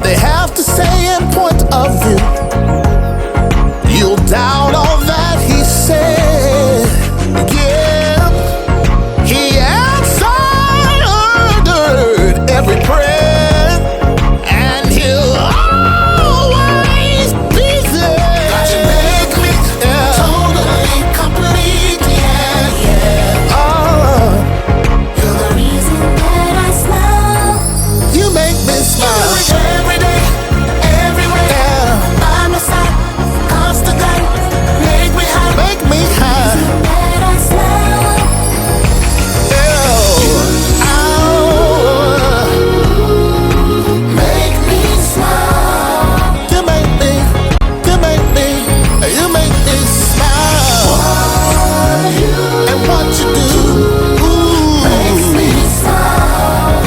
they have to say in point of view. You'll doubt all that he said. Yeah, he answered every prayer, and he'll always be there. God, you make me totally complete. Yeah, yeah. You're the reason that I smile. You make me smile every day, everywhere. Yeah. By my side, constantly make me high. Make me high. The reason that I smile. Make me smile. You make me smile. And what you do makes me smile.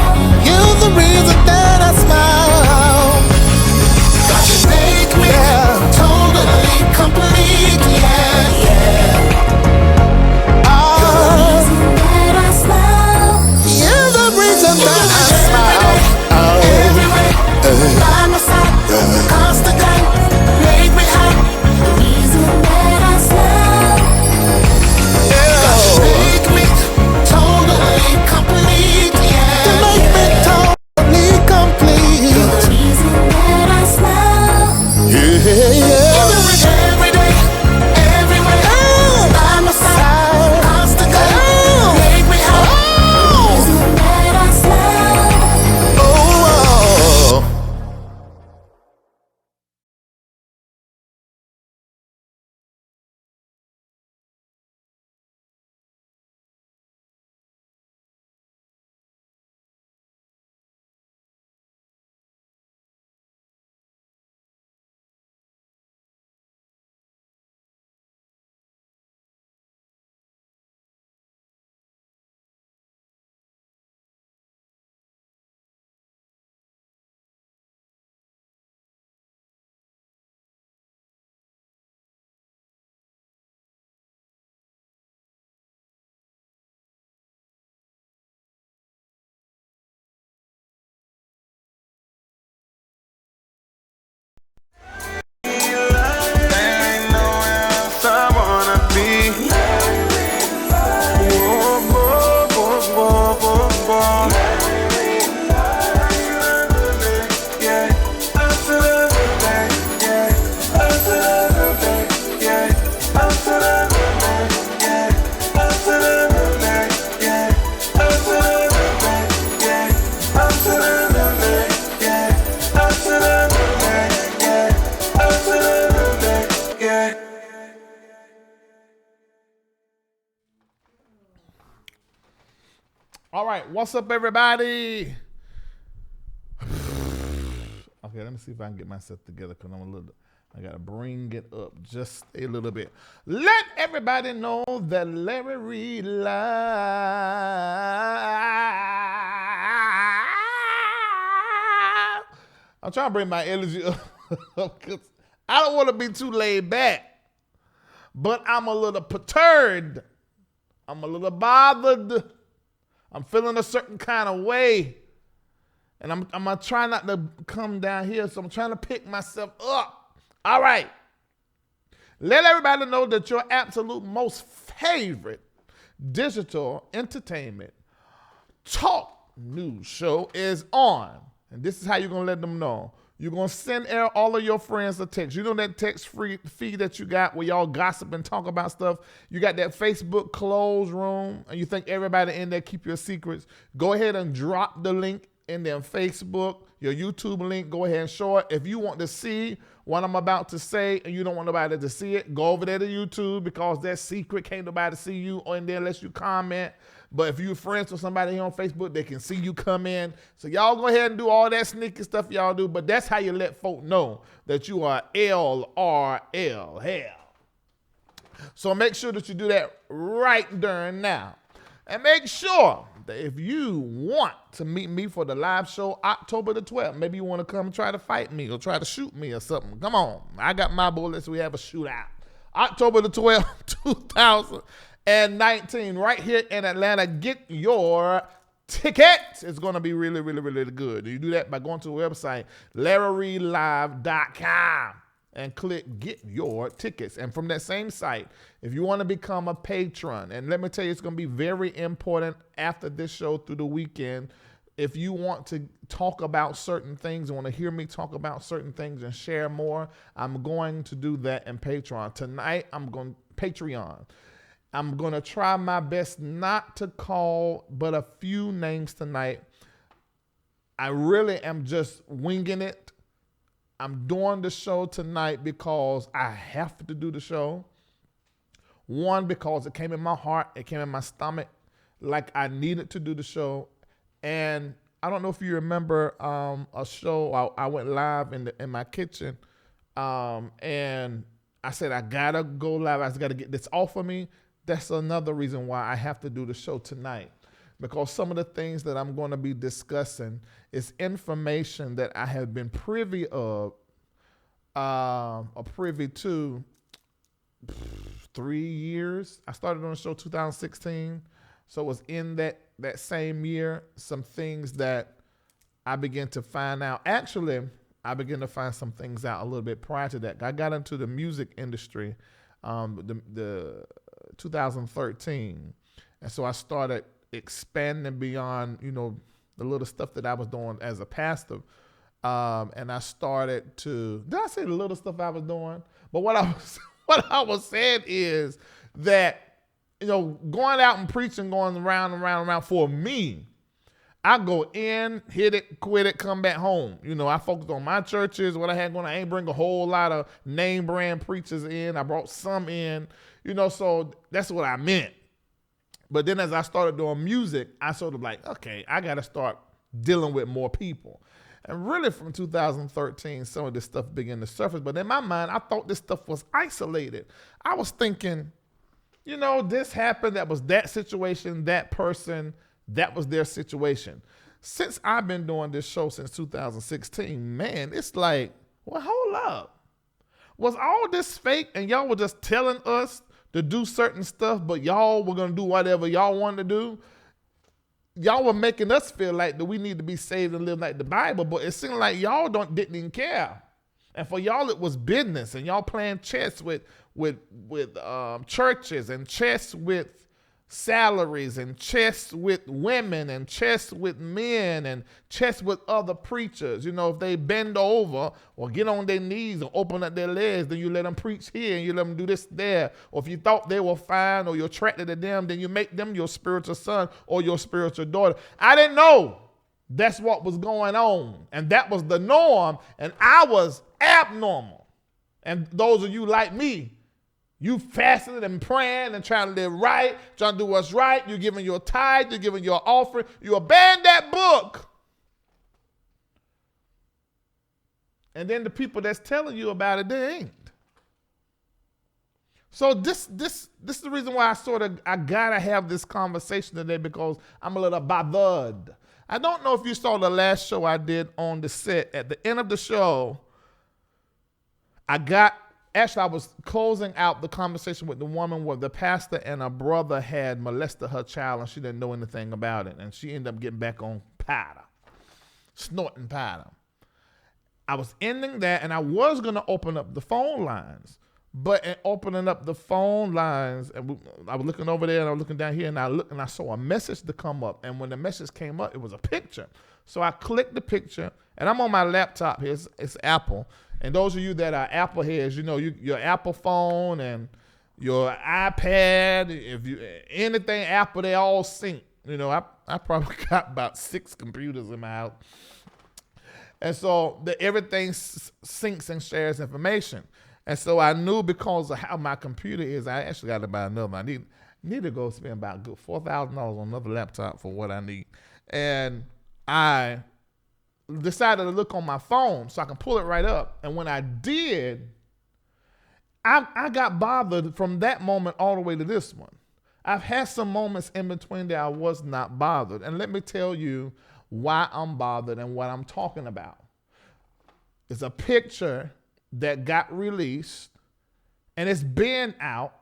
You're the reason that I smile. God, you make me totally complete. Yeah, yeah. You're the reason that I smile. Everywhere, by my side, constantly make me high. The reason that I smile. God, you make me totally complete. Yeah, you make me totally complete. You're the reason that I smile. Yeah, yeah. Every day, everywhere, by my side, constantly make me high. The reason that I smile. Oh. All right, what's up, everybody? Okay, let me see if I can get myself together because I gotta bring it up just a little bit. Let everybody know that Larry Reid Live. I'm trying to bring my energy up because I don't want to be too laid back, but I'm a little perturbed. I'm a little bothered. I'm feeling a certain kind of way. And I'm going to try not to come down here, so I'm trying to pick myself up. All right. Let everybody know that your absolute most favorite digital entertainment talk news show is on. And this is how you're going to let them know. You're going to send all of your friends a text. You know that text feed that you got where y'all gossip and talk about stuff? You got that Facebook closed room, and you think everybody in there keep your secrets. Go ahead and drop the link in their Facebook, your YouTube link. Go ahead and show it. If you want to see what I'm about to say and you don't want nobody to see it, go over there to YouTube because that's secret. Can't nobody see you in there unless you comment. But if you're friends with somebody here on Facebook, they can see you come in. So y'all go ahead and do all that sneaky stuff y'all do. But that's how you let folk know that you are LRL. Hell. So make sure that you do that right during now. And make sure that if you want to meet me for the live show October the 12th, maybe you want to come and try to fight me or try to shoot me or something. Come on. I got my bullets. We have a shootout. October the 12th, 2019, right here in Atlanta. Get your tickets. It's going to be really, really, really good. You do that by going to the website, LarryReidLive.com, and click Get Your Tickets. And from that same site, if you want to become a patron, and let me tell you, it's going to be very important after this show through the weekend. If you want to talk about certain things and want to hear me talk about certain things and share more, I'm going to do that in Patreon. Tonight, Patreon. I'm going to try my best not to call but a few names tonight. I really am just winging it. I'm doing the show tonight because I have to do the show. One, because it came in my heart, it came in my stomach, like I needed to do the show. And I don't know if you remember a show. I went live in my kitchen, and I said I gotta go live. I just gotta get this off of me. That's another reason why I have to do the show tonight, because some of the things that I'm going to be discussing is information that I have been privy to 3 years. I started on the show 2016, so it was in that same year some things that I began to find out. Actually, I began to find some things out a little bit prior to that. I got into the music industry, the 2013, and so I started expanding beyond, the little stuff that I was doing as a pastor, and I started to. Did I say the little stuff I was doing? But what I was saying is that, going out and preaching, going around and around and around, for me, I go in, hit it, quit it, come back home. I focused on my churches, what I had going on. I ain't bring a whole lot of name brand preachers in. I brought some in, so that's what I meant. But then as I started doing music, I sort of like, okay, I got to start dealing with more people. And really from 2013, some of this stuff began to surface. But in my mind, I thought this stuff was isolated. I was thinking, this happened, that was that situation, that person, that was their situation. Since I've been doing this show since 2016, man, it's like, well, hold up. Was all this fake and y'all were just telling us to do certain stuff, but y'all were going to do whatever y'all wanted to do? Y'all were making us feel like that we need to be saved and live like the Bible, but it seemed like y'all didn't even care. And for y'all, it was business, and y'all playing chess with churches, and chess with salaries, and chess with women, and chess with men, and chess with other preachers. If they bend over or get on their knees or open up their legs, then you let them preach here and you let them do this there. Or if you thought they were fine or you're attracted to them, then you make them your spiritual son or your spiritual daughter. I didn't know that's what was going on, and that was the norm, and I was abnormal. And those of you like me, you fasting and praying and trying to live right, trying to do what's right. You're giving your tithe, you're giving your offering. You abandon that book. And then the people that's telling you about it, they ain't. So this is the reason why I gotta have this conversation today, because I'm a little bothered. I don't know if you saw the last show I did on the set. At the end of the show, I was closing out the conversation with the woman where the pastor and her brother had molested her child, and she didn't know anything about it. And she ended up getting back on powder, snorting powder. I was ending that, and I was going to open up the phone lines. But in opening up the phone lines, and I was looking over there, and I was looking down here, and I saw a message to come up. And when the message came up, it was a picture. So I clicked the picture, and I'm on my laptop here. It's Apple. And those of you that are Apple heads, your Apple phone and your iPad, if you anything Apple, they all sync. I probably got about 6 computers in my house. And so everything syncs and shares information. And so I knew, because of how my computer is, I actually got to buy another one. I need to go spend about $4,000 on another laptop for what I need. And I decided to look on my phone so I can pull it right up. And when I did, I got bothered from that moment all the way to this one. I've had some moments in between that I was not bothered. And let me tell you why I'm bothered and what I'm talking about. It's a picture that got released, and it's been out,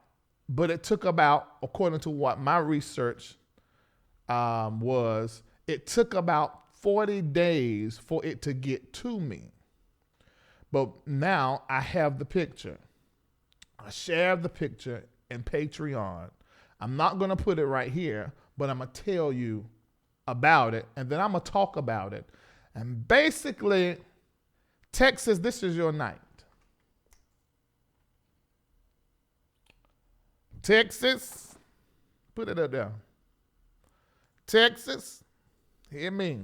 but it took about, according to what my research was, It took about 40 days for it to get to me. But now I have the picture. I share the picture in Patreon. I'm not going to put it right here, but I'm going to tell you about it, and then I'm going to talk about it. And basically, Texas, this is your night. Texas, put it up there. Texas, hear me.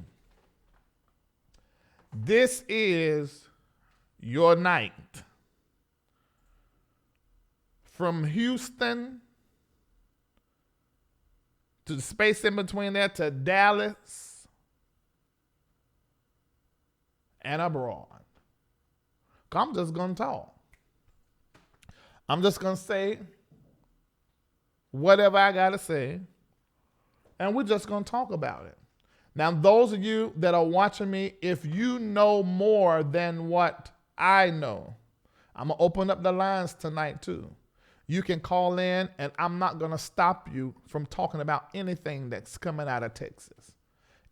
This is your night. From Houston to the space in between there to Dallas and abroad. I'm just going to talk. I'm just going to say whatever I got to say, and we're just going to talk about it. Now, those of you that are watching me, if you know more than what I know, I'm going to open up the lines tonight too. You can call in, and I'm not going to stop you from talking about anything that's coming out of Texas,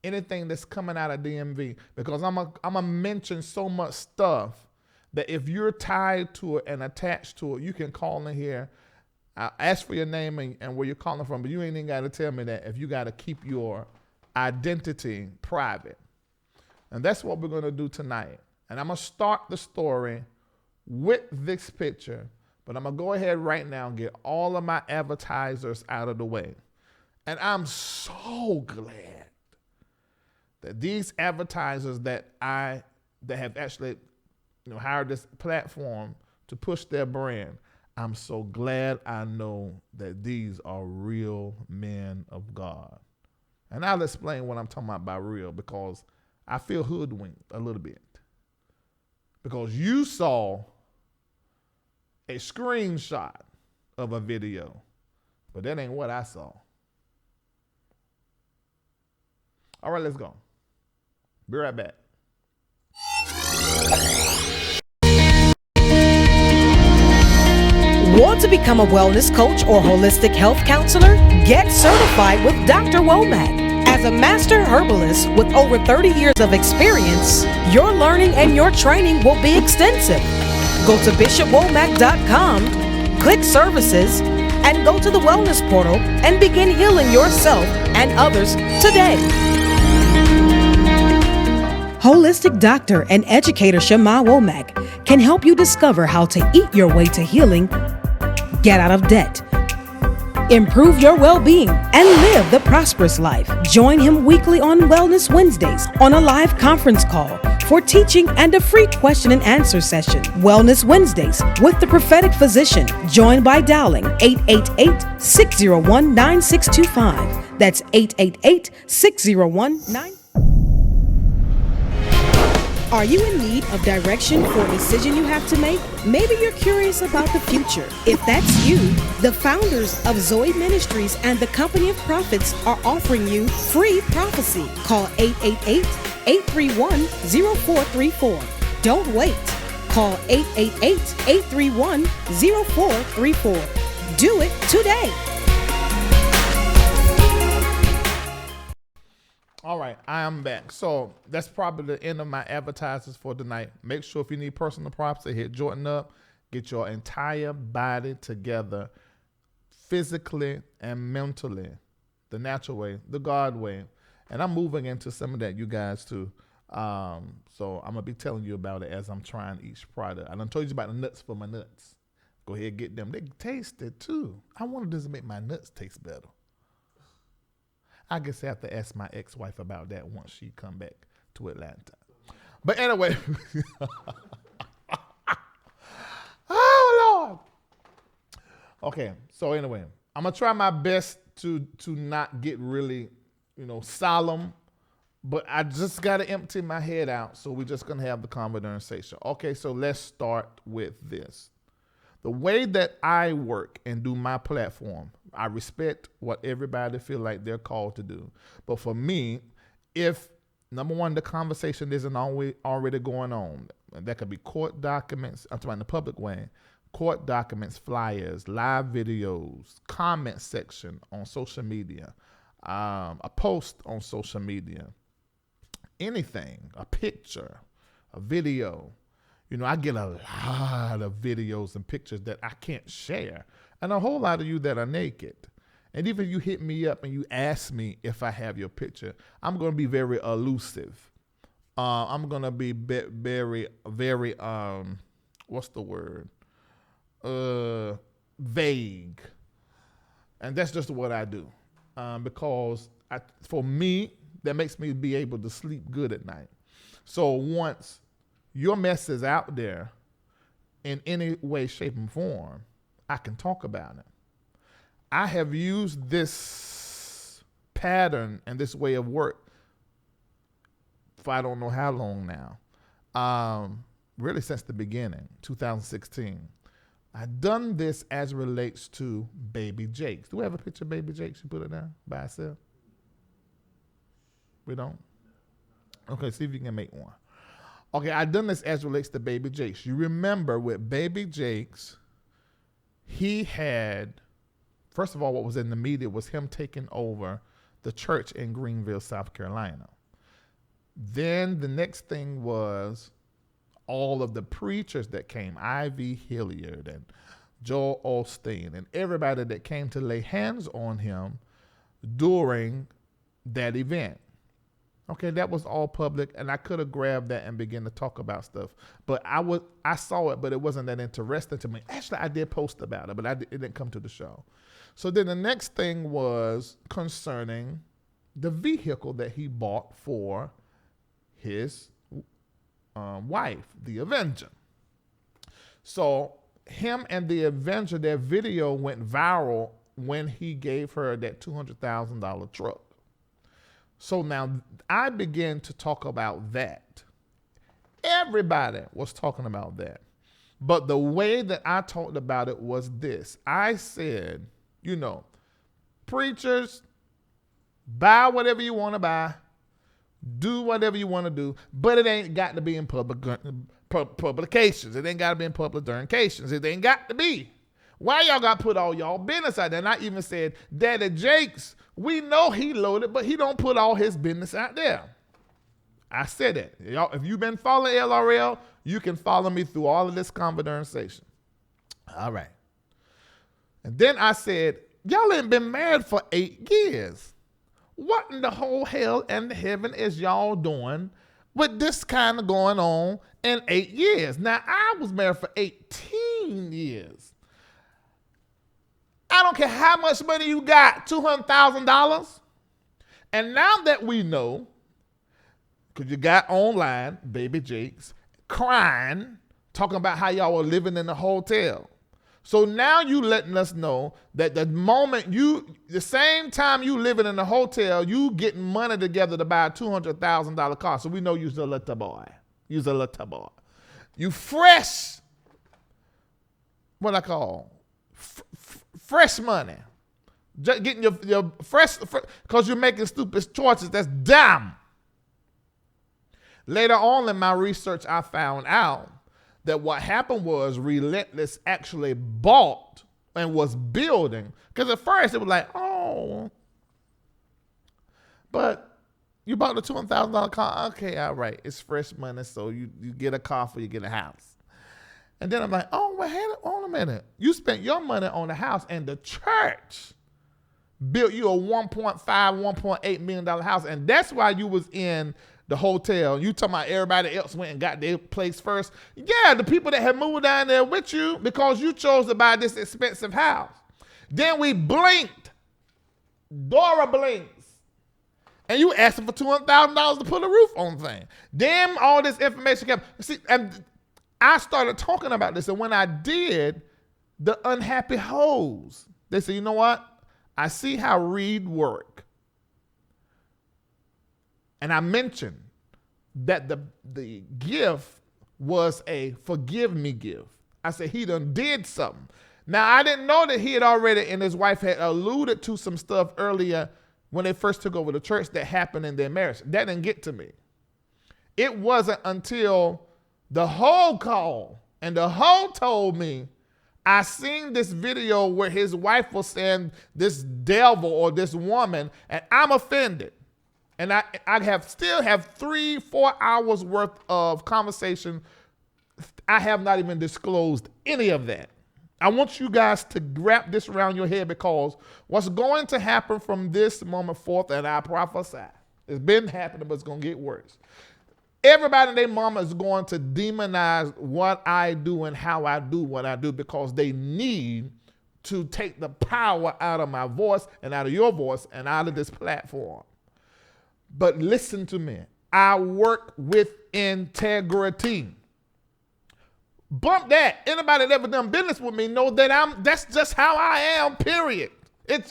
anything that's coming out of DMV, because I'm going to mention so much stuff that if you're tied to it and attached to it, you can call in here. I'll ask for your name and where you're calling from, but you ain't even got to tell me that if you got to keep your identity private. And that's what we're going to do tonight. And I'm going to start the story with this picture, but I'm going to go ahead right now and get all of my advertisers out of the way. And I'm so glad that these advertisers that have actually hired this platform to push their brand, I'm so glad I know that these are real men of God. And I'll explain what I'm talking about by real, because I feel hoodwinked a little bit. Because you saw a screenshot of a video, but that ain't what I saw. All right, let's go. Be right back. Want to become a wellness coach or holistic health counselor? Get certified with Dr. Womack. As a master herbalist with over 30 years of experience, your learning and your training will be extensive. Go to bishopwomack.com, click services, and go to the wellness portal and begin healing yourself and others today. Holistic doctor and educator Shema Womack can help you discover how to eat your way to healing, get out of debt, improve your well-being, and live the prosperous life. Join him weekly on Wellness Wednesdays on a live conference call for teaching and a free question and answer session. Wellness Wednesdays with the prophetic physician. Join by dialing 888-601-9625. That's 888-601-9625. Are you in need of direction for a decision you have to make? Maybe you're curious about the future. If that's you, the founders of Zoe Ministries and the Company of Prophets are offering you free prophecy. Call 888-831-0434. Don't wait. Call 888-831-0434. Do it today. All right, I am back. So that's probably the end of my advertisers for tonight. Make sure if you need personal props to hit Jordan up, get your entire body together physically and mentally, the natural way, the God way. And I'm moving into some of that, you guys, too. So I'm going to be telling you about it as I'm trying each product. I done told you about the nuts for my nuts. Go ahead and get them. They taste it, too. I wanted this to make my nuts taste better. I guess I have to ask my ex-wife about that once she come back to Atlanta. But anyway. Oh, Lord. Okay, so anyway, I'm going to try my best to not get really, solemn. But I just got to empty my head out, so we're just going to have the conversation. Okay, so let's start with this. The way that I work and do my platform, I respect what everybody feel like they're called to do. But for me, if, number one, the conversation isn't already going on, and that could be court documents, I'm talking in the public way, court documents, flyers, live videos, comment section on social media, a post on social media, anything, a picture, a video. I get a lot of videos and pictures that I can't share, and a whole lot of you that are naked. And even if you hit me up and you ask me if I have your picture, I'm going to be very elusive. I'm going to be very, very, what's the word? Vague. And that's just what I do. Because for me, that makes me be able to sleep good at night. So once your mess is out there in any way, shape, and form, I can talk about it. I have used this pattern and this way of work for I don't know how long now. Really since the beginning, 2016. I've done this as it relates to Baby Jakes. Do we have a picture of Baby Jakes? You put it down by itself? We don't? Okay, see if you can make one. Okay, I've done this as it relates to Baby Jakes. You remember with Baby Jakes, he had, first of all, what was in the media was him taking over the church in Greenville, South Carolina. Then the next thing was all of the preachers that came, Ivy Hilliard and Joel Osteen, and everybody that came to lay hands on him during that event. Okay, that was all public, and I could have grabbed that and began to talk about stuff. But I saw it, but it wasn't that interesting to me. Actually, I did post about it, but it didn't come to the show. So then the next thing was concerning the vehicle that he bought for his wife, the Avenger. So him and the Avenger, their video went viral when he gave her that $200,000 truck. So now I began to talk about that. Everybody was talking about that. But the way that I talked about it was this. I said, preachers, buy whatever you want to buy, do whatever you want to do, but it ain't got to be in publications. It ain't got to be in publications. It ain't got to be. Why y'all got to put all y'all business out there? And I even said, Daddy Jakes, we know he loaded, but he don't put all his business out there. I said it. Y'all, if you've been following LRL, you can follow me through all of this conversation. All right. And then I said, y'all ain't been married for 8 years. What in the whole hell and the heaven is y'all doing with this kind of going on in 8 years? Now, I was married for 18 years. I don't care how much money you got, $200,000. And now that we know, because you got online, Baby Jakes, crying, talking about how y'all were living in the hotel. So now you letting us know that the moment the same time you living in the hotel, you getting money together to buy a $200,000 car. So we know you's a little boy. You's a little boy. You fresh, what I call, fresh money. Just getting your fresh, because you're making stupid choices. That's dumb. Later on in my research, I found out that what happened was Relentless actually bought and was building. Because at first it was like, oh, but you bought the $200,000 car. Okay, all right. It's fresh money, so you get a car for you get a house. And then I'm like, oh, well, hold on a minute. You spent your money on the house, and the church built you a $1.5, $1.8 million house. And that's why you was in the hotel. You talking about everybody else went and got their place first. Yeah, the people that had moved down there with you because you chose to buy this expensive house. Then we blinked. Dora blinks. And you asking for $200,000 to put a roof on the thing. Then all this information came. See, and I started talking about this. And when I did, the unhappy hoes, they said, you know what? I see how Reid work. And I mentioned that the gift was a forgive me gift. I said, he done did something. Now, I didn't know that he had already, and his wife had alluded to some stuff earlier when they first took over the church that happened in their marriage. That didn't get to me. It wasn't until the whole call and the whole told me, I seen this video where his wife was saying this devil or this woman, and I'm offended. And I still have 3-4 hours worth of conversation. I have not even disclosed any of that. I want you guys to wrap this around your head, because what's going to happen from this moment forth, and I prophesy, it's been happening, but it's going to get worse. Everybody and their mama is going to demonize what I do and how I do what I do, because they need to take the power out of my voice and out of your voice and out of this platform. But listen to me. I work with integrity. Bump that. Anybody that ever done business with me know that that's just how I am, period. It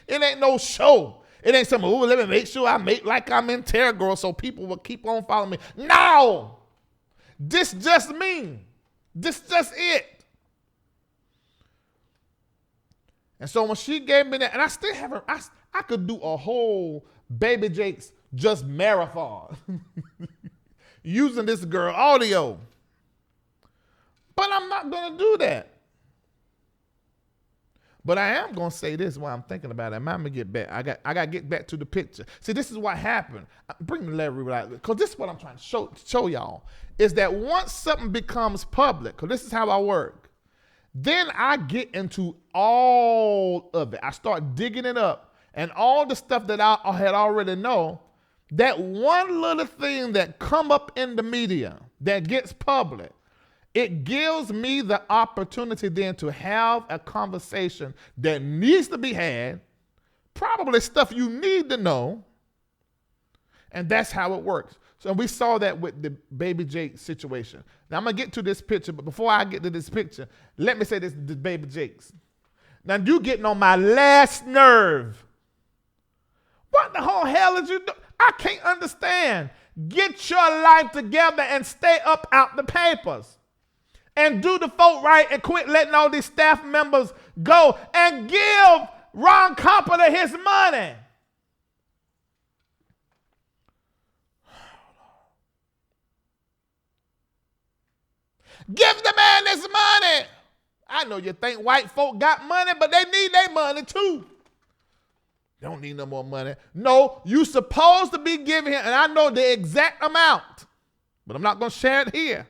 ain't no show. It ain't something, let me make sure I make like I'm integral so people will keep on following me. No! This just me. This just it. And so when she gave me that, and I still haven't, I could do a whole Baby Jake's just marathon using this girl audio. But I'm not going to do that. But I am going to say this while I'm thinking about it. I'm going to get back. I got to get back to the picture. See, this is what happened. Bring the LarryReid, because this is what I'm trying to show y'all, is that once something becomes public, because this is how I work, then I get into all of it. I start digging it up. And all the stuff that I had already know, that one little thing that come up in the media that gets public, it gives me the opportunity then to have a conversation that needs to be had, probably stuff you need to know, and that's how it works. So we saw that with the Baby Jake situation. Now I'm going to get to this picture, but before I get to this picture, let me say this Baby Jakes. Now you getting on my last nerve. What the whole hell did you do? I can't understand. Get your life together and stay up out the papers. And do the folk right and quit letting all these staff members go and give Ron Carpenter his money. Give the man his money. I know you think white folk got money, but they need their money too. They don't need no more money. No, you supposed to be giving him, and I know the exact amount, but I'm not going to share it here.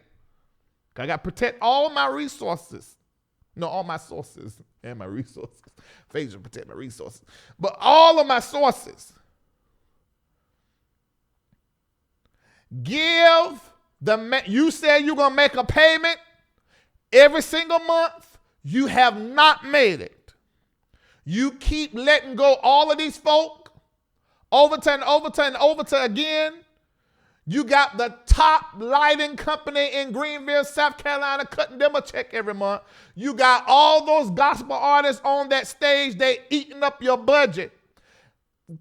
I got to protect all my resources. No, all my sources and my resources. Phaser protect my resources. But all of my sources. Give you said you're going to make a payment every single month. You have not made it. You keep letting go all of these folk overturn again. You got the top lighting company in Greenville, South Carolina, cutting them a check every month. You got all those gospel artists on that stage. They eating up your budget.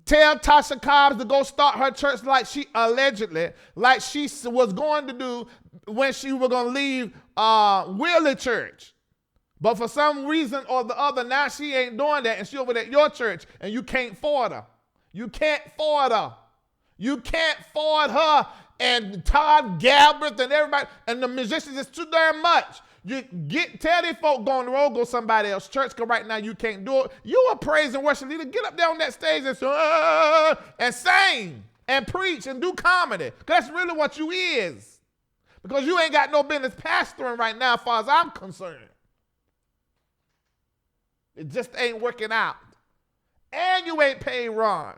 Tell Tasha Cobbs to go start her church like she was going to do when she was going to leave Willie Church. But for some reason or the other, now she ain't doing that, and she over at your church, and you can't forward her. You can't forward her. You can't forward her and Todd Galbraith and everybody and the musicians. It's too damn much. You tell these folk go on the road, go somebody else's church, because right now you can't do it. You a praise and worship leader. Get up there on that stage and sing and preach and do comedy. Because that's really what you is. Because you ain't got no business pastoring right now as far as I'm concerned. It just ain't working out. And you ain't paid Ron.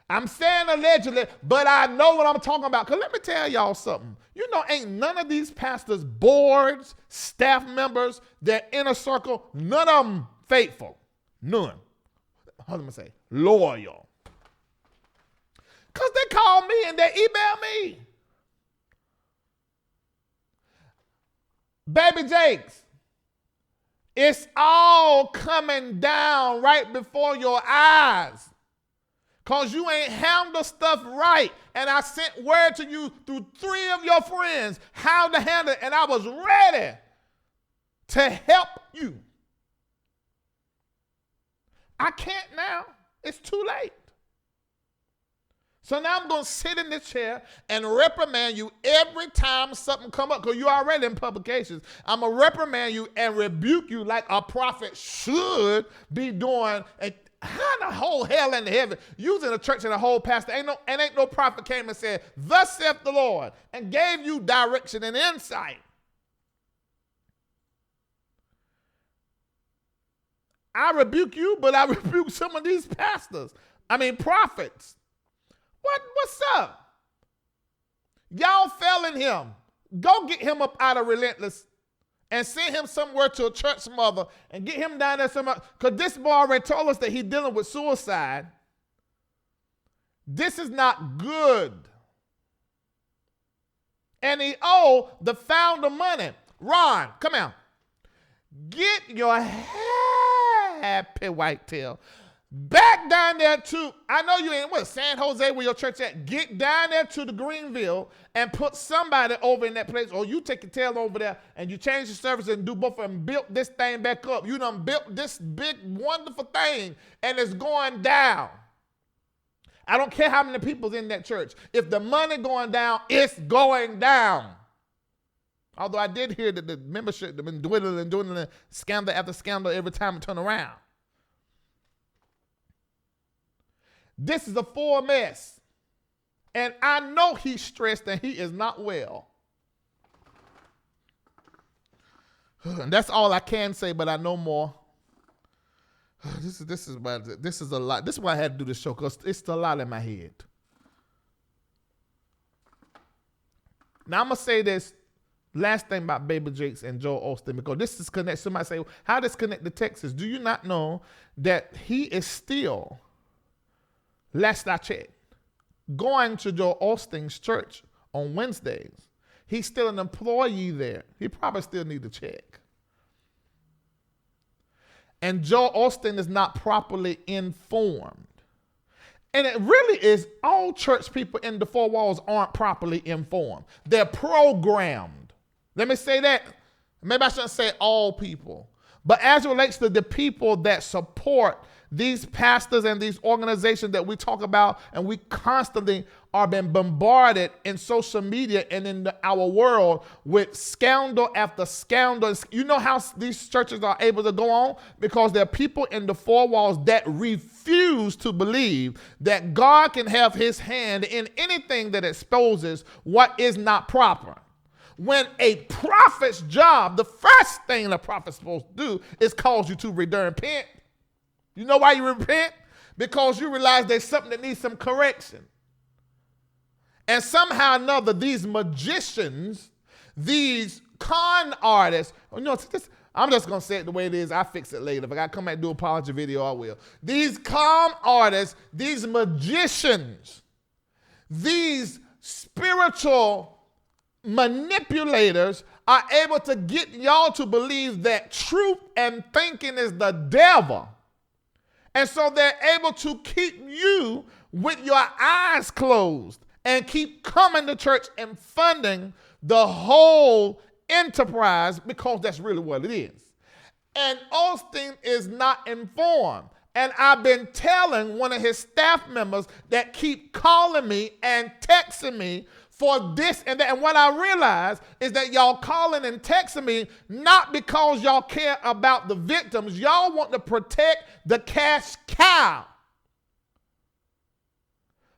I'm saying allegedly, but I know what I'm talking about. Because let me tell y'all something. You know, ain't none of these pastors, boards, staff members, their inner circle, none of them faithful. None. How am I say? Loyal. Because they call me and they email me. Baby Jakes, it's all coming down right before your eyes. Because you ain't handled stuff right. And I sent word to you through 3 of your friends how to handle it. And I was ready to help you. I can't now. It's too late. So now I'm going to sit in this chair and reprimand you every time something come up, because you're already in publications. I'm going to reprimand you and rebuke you like a prophet should be doing. And how the whole hell in the heaven, using a church and a whole pastor, ain't no prophet came and said, thus saith the Lord, and gave you direction and insight. I rebuke you, but I rebuke some of these prophets. What's up? Y'all fell in him. Go get him up out of Relentless and send him somewhere to a church mother and get him down there somewhere. Because this boy already told us that he's dealing with suicide. This is not good. And he owed the founder money. Ron, come out. Get your happy whitetail back down there to, I know you ain't, San Jose where your church at? Get down there to the Greenville and put somebody over in that place, or you take your tail over there and you change the service and do both of them, build this thing back up. You done built this big, wonderful thing and it's going down. I don't care how many people's in that church. If the money going down, it's going down. Although I did hear that the membership has been dwindling, scandal after scandal every time I turn around. This is a full mess. And I know he's stressed and he is not well. And that's all I can say, but I know more. This is a lot. This is why I had to do this show, because it's a lot in my head. Now I'm going to say this last thing about Baby Jakes and Joel Osteen, because this is connected. Somebody say, how does this connect to Texas? Do you not know that he is still, last I checked, going to Joel Osteen's church on Wednesdays? He's still an employee there. He probably still needs a check. And Joel Osteen is not properly informed. And it really is, all church people in the four walls aren't properly informed. They're programmed. Let me say that. Maybe I shouldn't say all people. But as it relates to the people that support these pastors and these organizations that we talk about, and we constantly are being bombarded in social media and in our world with scandal after scandal. You know how these churches are able to go on? Because there are people in the four walls that refuse to believe that God can have his hand in anything that exposes what is not proper. When a prophet's job, the first thing a prophet's supposed to do is cause you to repent. You know why you repent? Because you realize there's something that needs some correction. And somehow or another, these magicians, these con artists, I'm just going to say it the way it is. I'll fix it later. If I got to come back and do an apology video, I will. These con artists, these magicians, these spiritual manipulators are able to get y'all to believe that truth and thinking is the devil. And so they're able to keep you with your eyes closed and keep coming to church and funding the whole enterprise, because that's really what it is. And Osteen is not informed. And I've been telling one of his staff members that keep calling me and texting me for this and that. And what I realize is that y'all calling and texting me not because y'all care about the victims. Y'all want to protect the cash cow.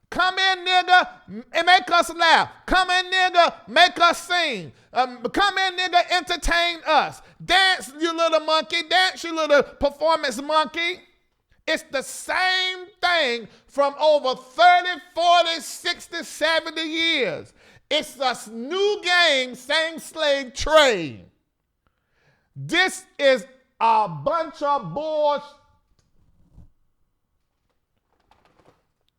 Come in, nigga, and make us laugh. Come in, nigga, make us sing. Come in, nigga, entertain us. Dance, you little monkey. Dance, you little performance monkey. It's the same thing from over 30, 40, 60, 70 years. It's a new game, same slave trade. This is a bunch of bullshit.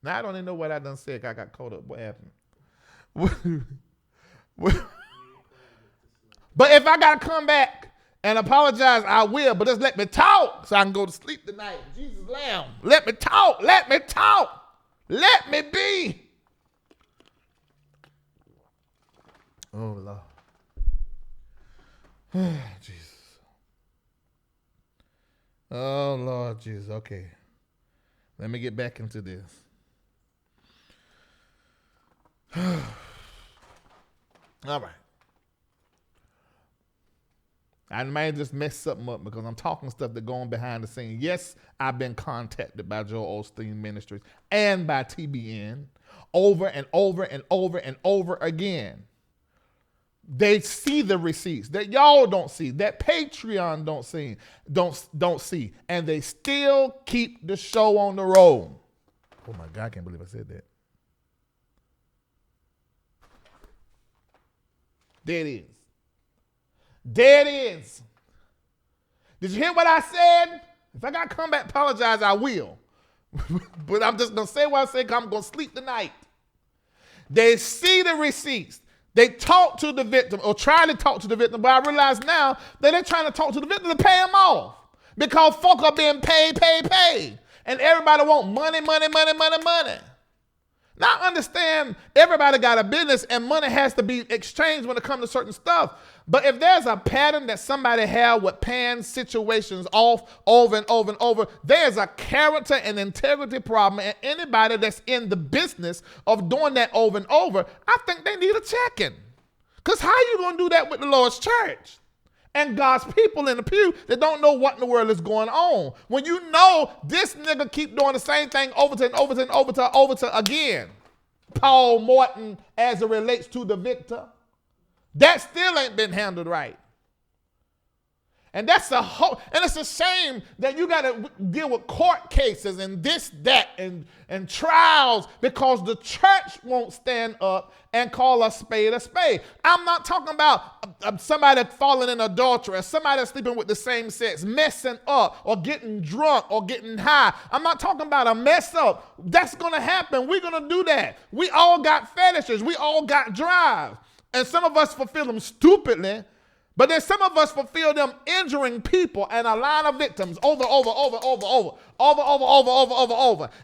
Now, I don't even know what I done said. I got caught up. What happened? But if I got to come back and apologize, I will. But just let me talk so I can go to sleep tonight. Jesus lamb. Let me talk. Let me talk. Let me be. Oh, Lord. Jesus. Oh, Lord Jesus. Okay. Let me get back into this. All right. I may just mess something up because I'm talking stuff that going behind the scenes. Yes, I've been contacted by Joel Osteen Ministries and by TBN over and over and over and over again. They see the receipts that y'all don't see, that Patreon don't see, and they still keep the show on the road. Oh my God, I can't believe I said that. There it is. There it is. Did you hear what I said? If I got to come back apologize, I will. But I'm just going to say what I say because I'm going to sleep tonight. They see the receipts. They talk to the victim or try to talk to the victim, but I realize now that they're trying to talk to the victim to pay him off because folk are being paid. And everybody want money. Now, I understand everybody got a business and money has to be exchanged when it comes to certain stuff. But if there's a pattern that somebody had with paying situations off over and over, there's a character and integrity problem. And anybody that's in the business of doing that over and over, I think they need a check-in. Because how you going to do that with the Lord's church? And God's people in the pew that don't know what in the world is going on. When you know this nigga keep doing the same thing over to again. Paul Morton as it relates to the victor. That still ain't been handled right. And that's a whole, and it's a shame that you got to deal with court cases and this, that, and trials because the church won't stand up and call a spade a spade. I'm not talking about somebody falling in adultery or somebody sleeping with the same sex, messing up or getting drunk or getting high. I'm not talking about a mess up. That's going to happen. We're going to do that. We all got fetishes. We all got drives. And some of us fulfill them stupidly. But then some of us fulfill them injuring people and a line of victims over.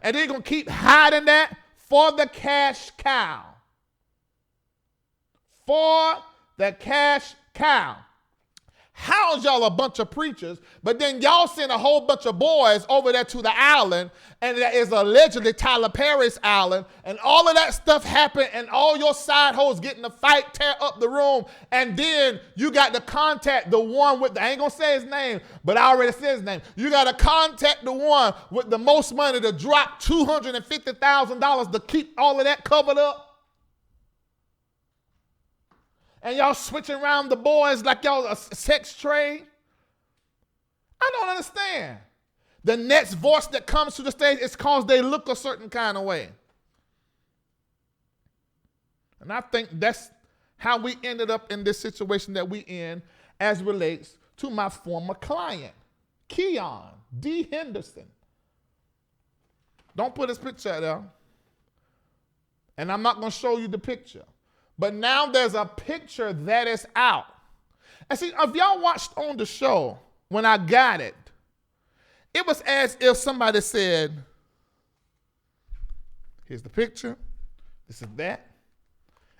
And they're going to keep hiding that for the cash cow. For the cash cow. How's y'all a bunch of preachers, but then y'all send a whole bunch of boys over there to the island, and that is allegedly Tyler Perry's island, and all of that stuff happened, and all your side hoes get in a fight, tear up the room, and then you got to contact the one with I ain't gonna say his name, but I already said his name. You got to contact the one with the most money to drop $250,000 to keep all of that covered up. And y'all switching around the boys like y'all a sex trade? I don't understand. The next voice that comes to the stage is because they look a certain kind of way. And I think that's how we ended up in this situation that we in as relates to my former client, Keon D. Henderson. Don't put his picture out there. And I'm not going to show you the picture. But now there's a picture that is out. And see, if y'all watched on the show, when I got it, it was as if somebody said, here's the picture, this is that.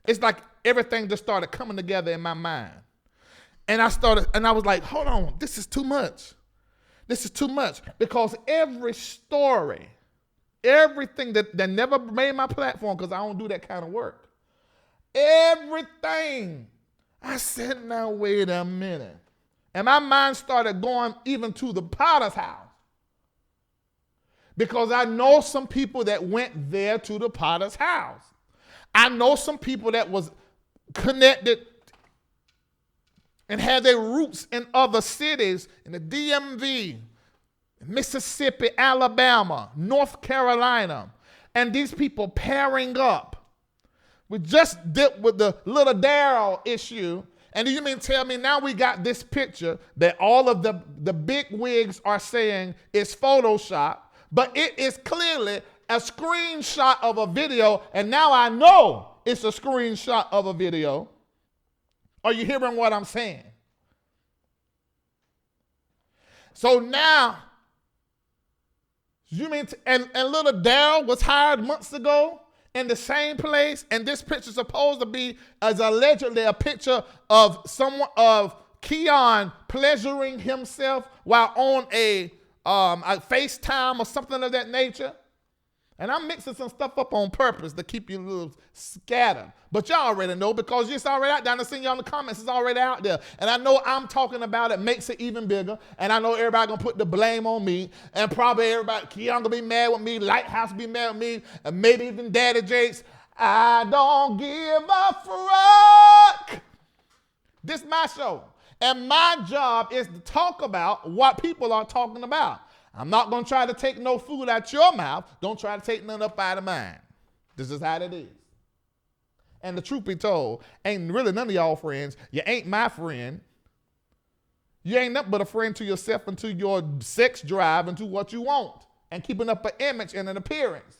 It's like everything just started coming together in my mind. And I was like, hold on, this is too much. This is too much. Because every story, everything that never made my platform, because I don't do that kind of work. Everything. I said, now wait a minute. And my mind started going even to the Potter's house. Because I know some people that went there to the Potter's house. I know some people that was connected and had their roots in other cities, in the DMV, Mississippi, Alabama, North Carolina. And these people pairing up. We just dealt with the little Daryl issue. And you mean tell me now we got this picture that all of the big wigs are saying is Photoshop, but it is clearly a screenshot of a video. And now I know it's a screenshot of a video. Are you hearing what I'm saying? So now, you mean, and little Daryl was hired months ago in the same place, and this picture is supposed to be as allegedly a picture of someone of Keon pleasuring himself while on a FaceTime or something of that nature. And I'm mixing some stuff up on purpose to keep you a little scattered. But y'all already know because it's already out there. I seen y'all in the comments. It's already out there. And I know I'm talking about it makes it even bigger. And I know everybody going to put the blame on me. And probably everybody, Keon going to be mad with me. Lighthouse be mad with me. And maybe even Daddy Jakes. I don't give a fuck. This is my show. And my job is to talk about what people are talking about. I'm not going to try to take no food out your mouth. Don't try to take none up out of mine. This is how it is. And the truth be told, ain't really none of y'all friends. You ain't my friend. You ain't nothing but a friend to yourself and to your sex drive and to what you want and keeping up an image and an appearance.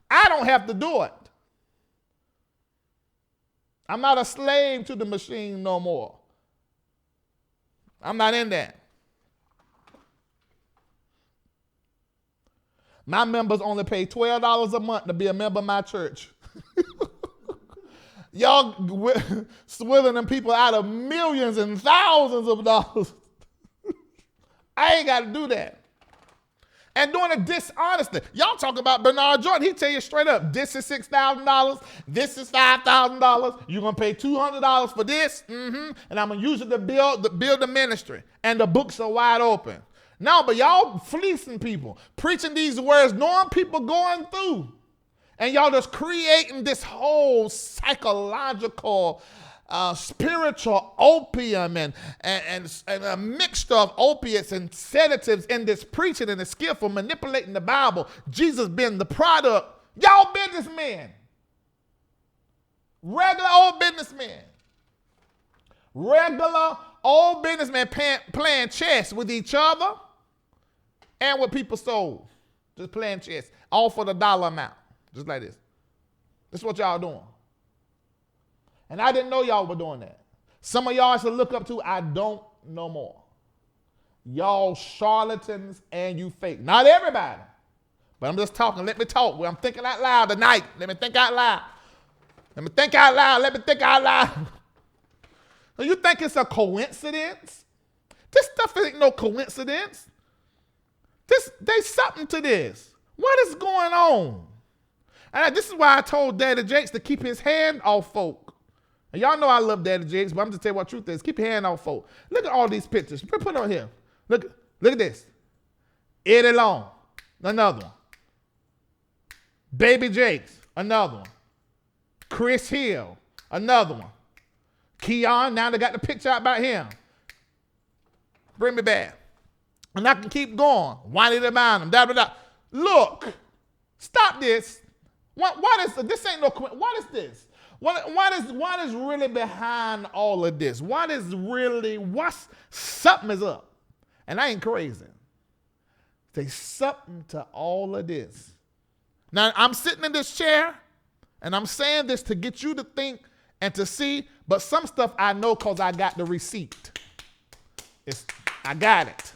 I don't have to do it. I'm not a slave to the machine no more. I'm not in that. My members only pay $12 a month to be a member of my church. Y'all swilling them people out of millions and thousands of dollars. I ain't got to do that. And doing it dishonestly. Y'all talk about Bernard Jordan. He tell you straight up, this is $6,000. This is $5,000. You're going to pay $200 for this. And I'm going to use it to build the ministry. And the books are wide open. No, but y'all fleecing people, preaching these words, knowing people going through. And y'all just creating this whole psychological, spiritual opium and a mixture of opiates and sedatives in this preaching and the skillful manipulating the Bible. Jesus being the product. Y'all businessmen. Regular old businessmen. Regular old businessmen playing chess with each other and with people's souls. Just playing chess. All for the dollar amount. Just like this. This is what y'all doing. And I didn't know y'all were doing that. Some of y'all should look up to, I don't know more. Y'all charlatans and you fake. Not everybody. But I'm just talking. Let me talk. I'm thinking out loud tonight. Let me think out loud. Let me think out loud. Let me think out loud. So you think it's a coincidence? This stuff ain't no coincidence. There's something to this. What is going on? And this is why I told Daddy Jakes to keep his hand off folk. And y'all know I love Daddy Jakes, but I'm just telling you what truth is. Keep your hand off folk. Look at all these pictures. Put it on here. Look at this. Eddie Long, another one. Baby Jakes, another one. Chris Hill, another one. Keon, now they got the picture out about him. Bring me back. And I can keep going. Whiny about him. Da, da, da. Look, stop this. What is this? Ain't no. What is this? What is really behind all of this? Something is up. And I ain't crazy. There's something to all of this. Now, I'm sitting in this chair, and I'm saying this to get you to think and to see, but some stuff I know because I got the receipt. I got it.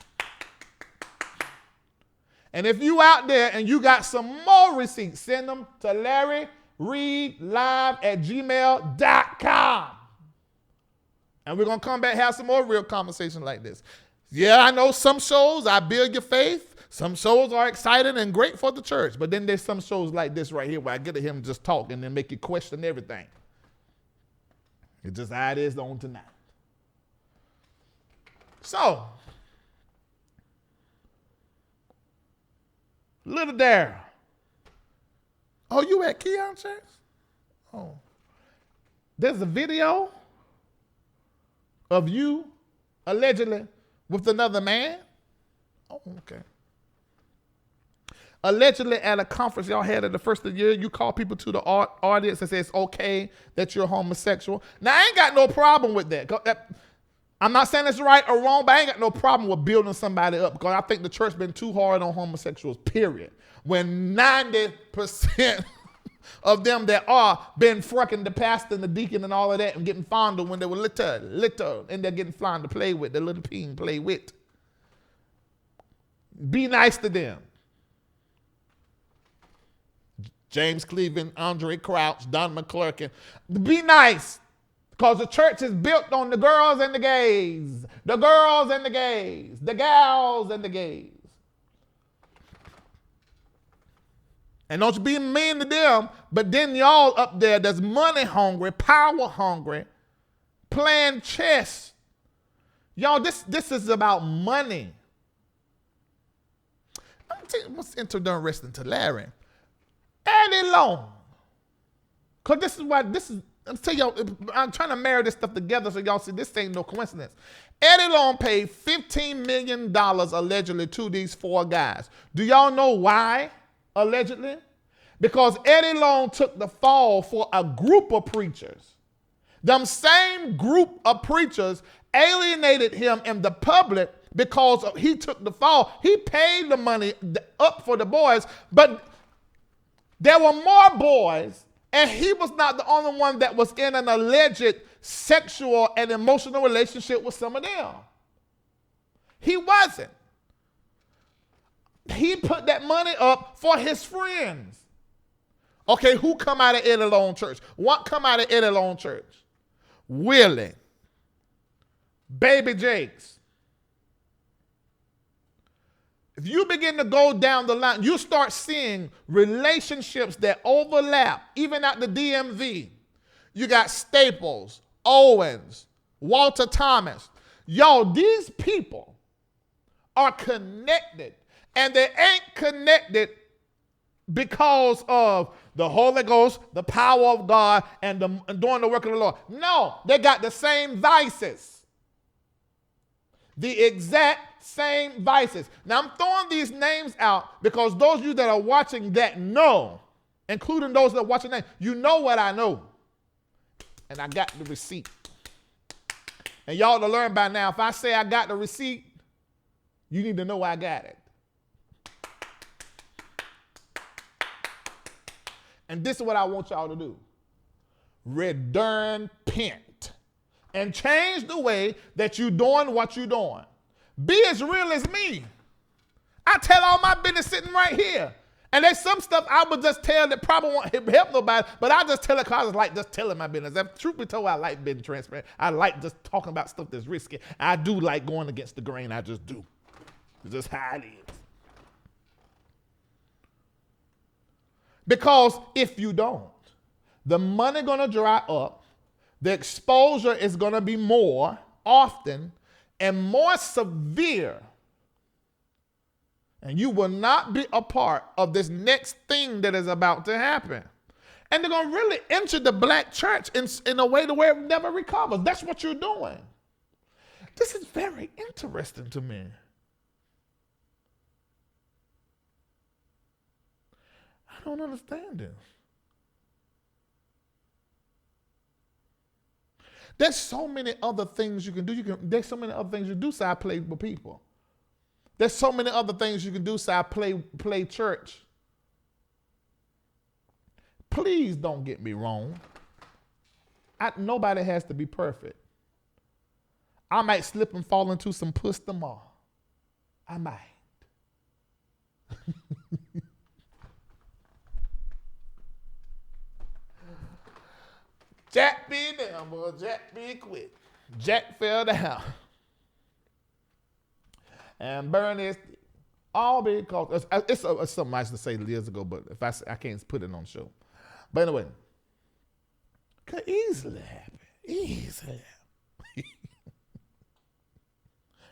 And if you out there and you got some more receipts, send them to LarryReidLive@gmail.com. And we're going to come back and have some more real conversation like this. Yeah, I know some shows, I build your faith. Some shows are exciting and great for the church. But then there's some shows like this right here where I get to him just talk and then make you question everything. It's just how it is on tonight. So, Little Darryl. Oh, you at Keon Church? Oh. There's a video of you allegedly with another man. Oh, okay. Allegedly at a conference y'all had at the first of the year, you call people to the audience and say it's okay that you're homosexual. Now, I ain't got no problem with that. I'm not saying it's right or wrong, but I ain't got no problem with building somebody up because I think the church been too hard on homosexuals, period. When 90% of them that are been fricking the pastor and the deacon and all of that and getting fondled when they were little, and they're getting fond to play with, the little peen play with. Be nice to them. James Cleveland, Andre Crouch, Don McClurkin. Be nice. Because the church is built on the girls and the gays. The girls and the gays. The gals and the gays. And don't you be mean to them, but then y'all up there that's money hungry, power hungry, playing chess. Y'all, this is about money. I'm gonna tell you what's interesting to Larry. Eddie Long. Because this is why I'm telling y'all, I'm trying to marry this stuff together so y'all see this ain't no coincidence. Eddie Long paid $15 million allegedly to these 4 guys. Do y'all know why, allegedly? Because Eddie Long took the fall for a group of preachers. Them same group of preachers alienated him in the public because he took the fall. He paid the money up for the boys, but there were more boys, and he was not the only one that was in an alleged sexual and emotional relationship with some of them. He wasn't. He put that money up for his friends. Okay, who come out of Eddie Long Church? What come out of Eddie Long Church? Willie, Baby Jakes. If you begin to go down the line, you start seeing relationships that overlap, even at the DMV. You got Staples, Owens, Walter Thomas. Y'all, these people are connected, and they ain't connected because of the Holy Ghost, the power of God, and doing the work of the Lord. No, they got the same vices. The exact same vices. Now, I'm throwing these names out because those of you that are watching that know, including those that are watching that, you know what I know. And I got the receipt. And y'all to learn by now, if I say I got the receipt, you need to know I got it. And this is what I want y'all to do. Repent and change the way that you're doing what you're doing. Be as real as me. I tell all my business sitting right here. And there's some stuff I would just tell that probably won't help nobody, but I just tell it because I just like just telling my business. If truth be told, I like being transparent. I like just talking about stuff that's risky. I do like going against the grain. I just do. It's just how it is. Because if you don't, the money gonna dry up, the exposure is gonna be more often and more severe, and you will not be a part of this next thing that is about to happen. And they're gonna really enter the black church in a way to where it never recovers. That's what you're doing. This is very interesting to me. I don't understand this. There's so many other things you can do. There's so many other things you do side play with people. There's so many other things you can do side play church. Please don't get me wrong. Nobody has to be perfect. I might slip and fall into some puss tomorrow. I might. Jack be down, boy. Jack be quit. Jack fell down. And burn his all because it's something I used to say years ago, but if I can't put it on the show. But anyway, could easily happen. Easily happen.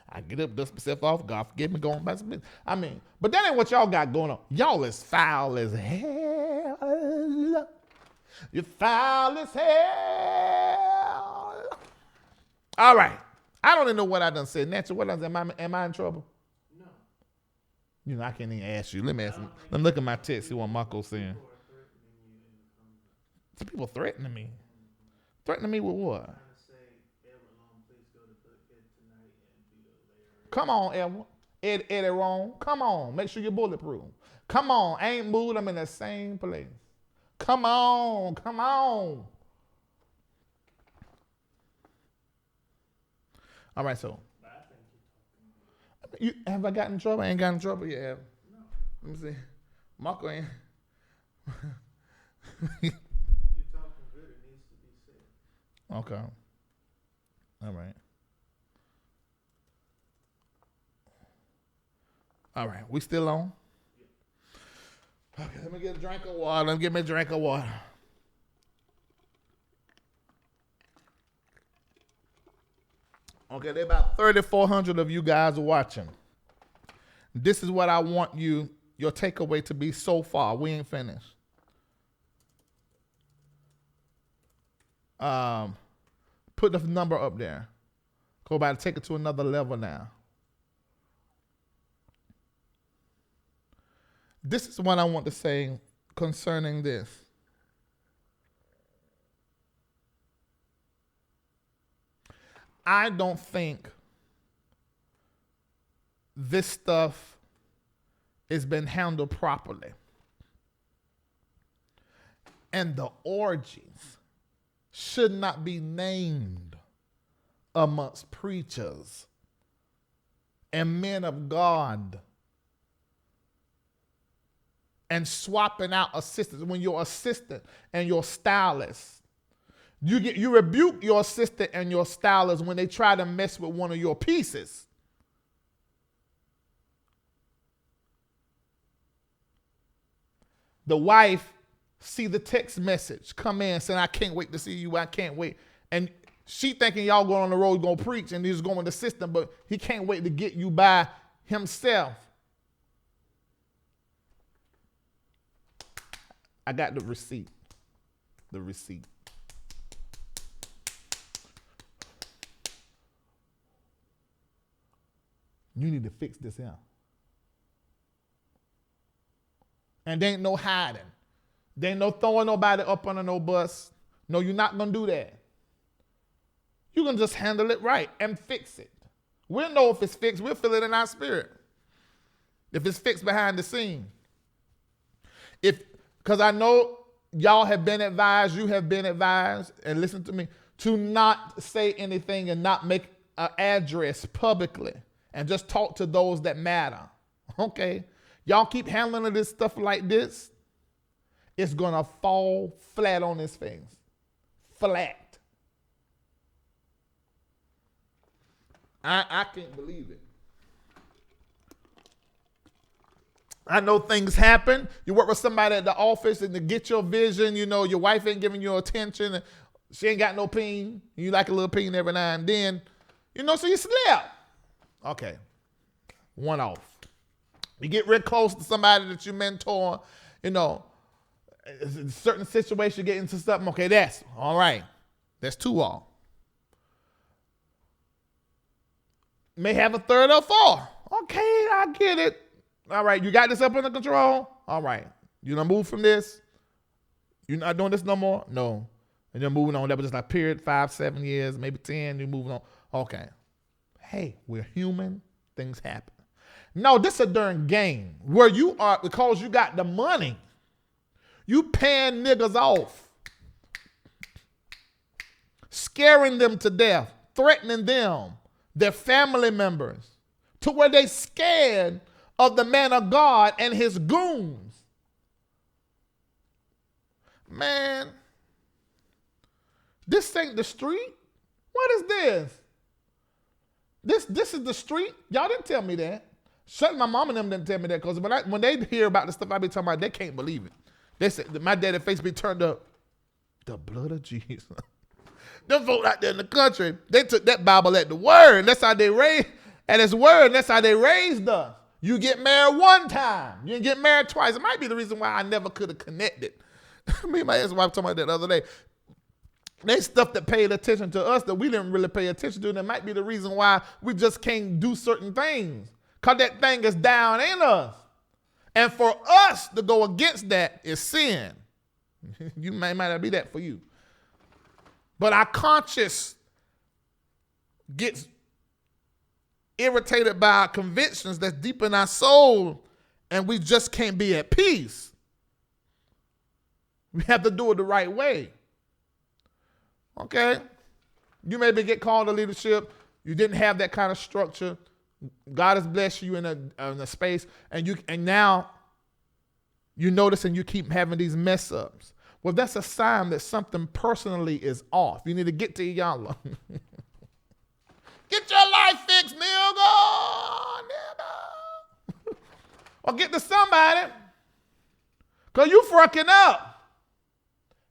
I get up, dust myself off. God forgive me, going by some business. I mean, but that ain't what y'all got going on. Y'all is foul as hell. You're foul as hell. All right. I don't even know what I done said. Natural, what I done said? Am I in trouble? No. You know, I can't even ask you. Let me ask him. Let me look at my text, see what Marco's saying. Some people threatening me. Threatening me with what? Come on, Edward. Eddie wrong. Come on. Make sure you're bulletproof. Come on. I ain't moved. I'm in the same place. Come on. Come on. All right, so. Have I gotten in trouble? I ain't gotten in trouble yet. Have. No. Let me see. Marco ain't. You're talking good. It needs to be said. Okay. All right. All right. We still on? Okay, let me get a drink of water. Let me get me a drink of water. Okay, there are about 3,400 of you guys watching. This is what I want your takeaway to be so far. We ain't finished. Put the number up there. Go back and take it to another level now. This is what I want to say concerning this. I don't think this stuff has been handled properly. And the orgies should not be named amongst preachers and men of God and swapping out assistants. When your assistant and your stylist, you rebuke your assistant and your stylist when they try to mess with one of your pieces. The wife see the text message come in saying, I can't wait to see you, I can't wait. And she thinking y'all going on the road going to preach and he's going with the system, but he can't wait to get you by himself. I got the receipt. The receipt. You need to fix this out. And there ain't no hiding. There ain't no throwing nobody up under no bus. No, you're not going to do that. You're going to just handle it right and fix it. We'll know if it's fixed. We'll feel it in our spirit. If it's fixed behind the scene. Because I know y'all have been advised, you have been advised, and listen to me, to not say anything and not make an address publicly and just talk to those that matter. Okay? Y'all keep handling this stuff like this, it's going to fall flat on its face. Flat. I can't believe it. I know things happen. You work with somebody at the office and to get your vision, you know, your wife ain't giving you attention. She ain't got no peen. You like a little peen every now and then. You know, so you slip. Okay. One off. You get real close to somebody that you mentor, you know, in a certain situation, you get into something. Okay, that's all right. That's two off. May have a third or four. Okay, I get it. All right, you got this up under control? All right. You done move from this? You're not doing this no more? No. And you're moving on. That was just like period, 5, 7 years, maybe 10, you're moving on. Okay. Hey, we're human. Things happen. No, this is a darn game where you are, because you got the money, you paying niggas off, scaring them to death, threatening them, their family members, to where they scared of the man of God and his goons. Man, this ain't the street. What is this? This is the street? Y'all didn't tell me that. Certainly my mom and them didn't tell me that, because when they hear about the stuff I be talking about, they can't believe it. They said, my daddy's face be turned up. The blood of Jesus. Them folk out there in the country, they took that Bible at the word. That's how they raised, at his word, that's how they raised us. You get married one time. You didn't get married twice. It might be the reason why I never could have connected. Me and my ex-wife talking about that the other day. They stuff that paid attention to us that we didn't really pay attention to. And that might be the reason why we just can't do certain things. Because that thing is down in us. And for us to go against that is sin. You might not be that for you. But our conscience gets irritated by our convictions that's deep in our soul, and we just can't be at peace. We have to do it the right way. Okay? You maybe get called to leadership. You didn't have that kind of structure. God has blessed you in a space, and now you notice and you keep having these mess ups. Well, that's a sign that something personally is off. You need to get to y'all. Get your life fixed, nigga. Or get to somebody. Because you fucking up.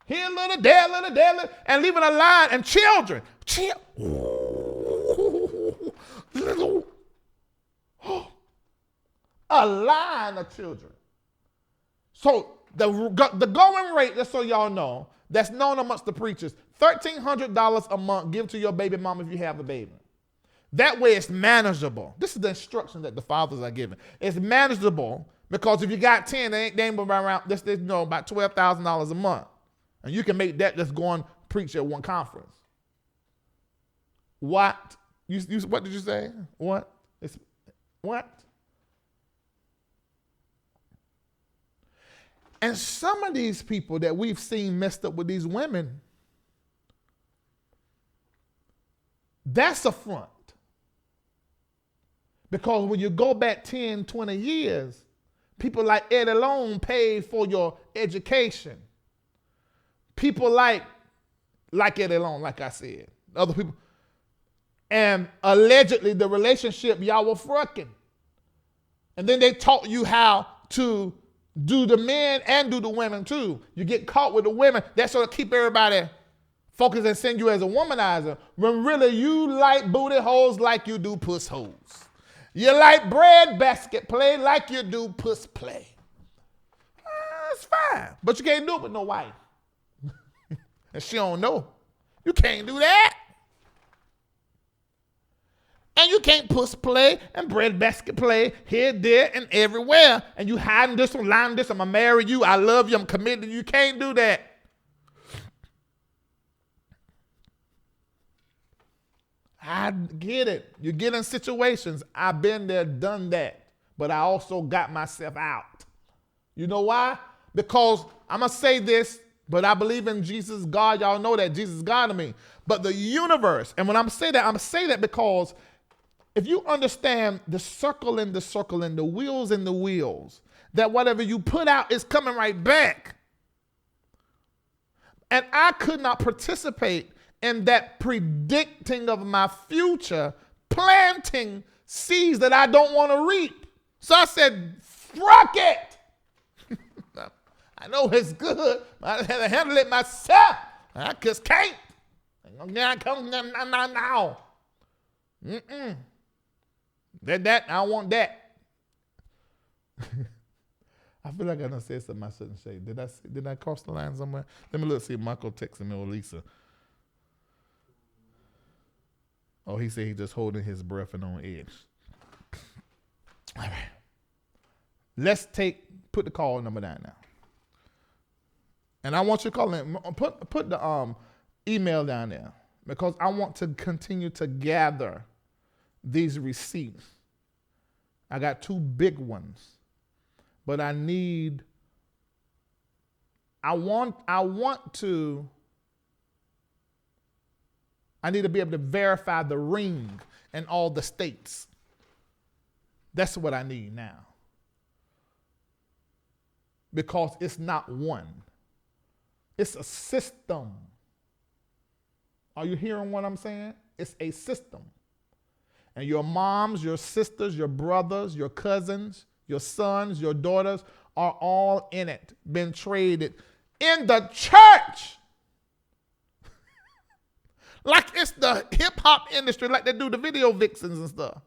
Here a little, there a little, there a little, and leaving a line, and children. A line of children. So the going rate, just so y'all know, that's known amongst the preachers, $1,300 a month give to your baby mama if you have a baby. That way it's manageable. This is the instruction that the fathers are giving. It's manageable because if you got 10, they ain't around this, about $12,000 a month. And you can make that just go and preach at one conference. What? What did you say? What? What? And some of these people that we've seen messed up with these women, that's a front. Because when you go back 10, 20 years, people like Eddie Long paid for your education. People like Eddie Long, like I said. Other people. And allegedly the relationship, y'all were fucking. And then they taught you how to do the men and do the women too. You get caught with the women. That's sort of keep everybody focused and send you as a womanizer. When really you like booty holes like you do puss holes. You like bread basket play like you do puss play. That's fine. But you can't do it with no wife. And she don't know. You can't do that. And you can't puss play and bread basket play here, there, and everywhere. And you hiding this one, lying this, I'm going to marry you, I love you, I'm committed. You can't do that. I get it. You get in situations. I've been there, done that. But I also got myself out. You know why? Because I'm going to say this, but I believe in Jesus, God. Y'all know that Jesus is God to me. But the universe, and when I'm saying that, I'm saying that because if you understand the circle and the wheels and the wheels, that whatever you put out is coming right back. And I could not participate in that predicting of my future, planting seeds that I don't want to reap. So I said, fuck it. I know it's good. I had to handle it myself. I just can't. Now. That, I don't want that. I feel like I done said something I shouldn't say. Did I cross the line somewhere? Let me look, see if Michael texted me or Lisa. Oh, he said he just holding his breath and on edge. All right. Let's put the call number down now. And I want you to call in. Put the email down there because I want to continue to gather these receipts. I got 2 big ones, but I need to be able to verify the ring in all the states. That's what I need now. Because it's not one. It's a system. Are you hearing what I'm saying? It's a system. And your moms, your sisters, your brothers, your cousins, your sons, your daughters are all in it, been traded in the church. Like it's the hip hop industry, like they do the video vixens and stuff.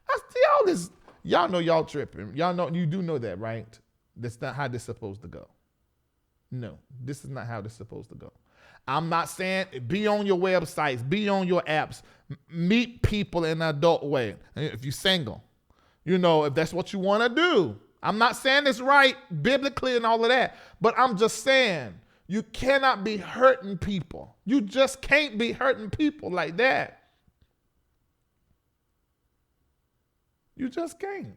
I see all this. Y'all know y'all tripping. Y'all know, you do know that, right? That's not how this is supposed to go. No, this is not how this is supposed to go. I'm not saying be on your websites, be on your apps, meet people in an adult way. If you're single, if that's what you want to do. I'm not saying it's right biblically and all of that, but I'm just saying you cannot be hurting people. You just can't be hurting people like that. You just can't.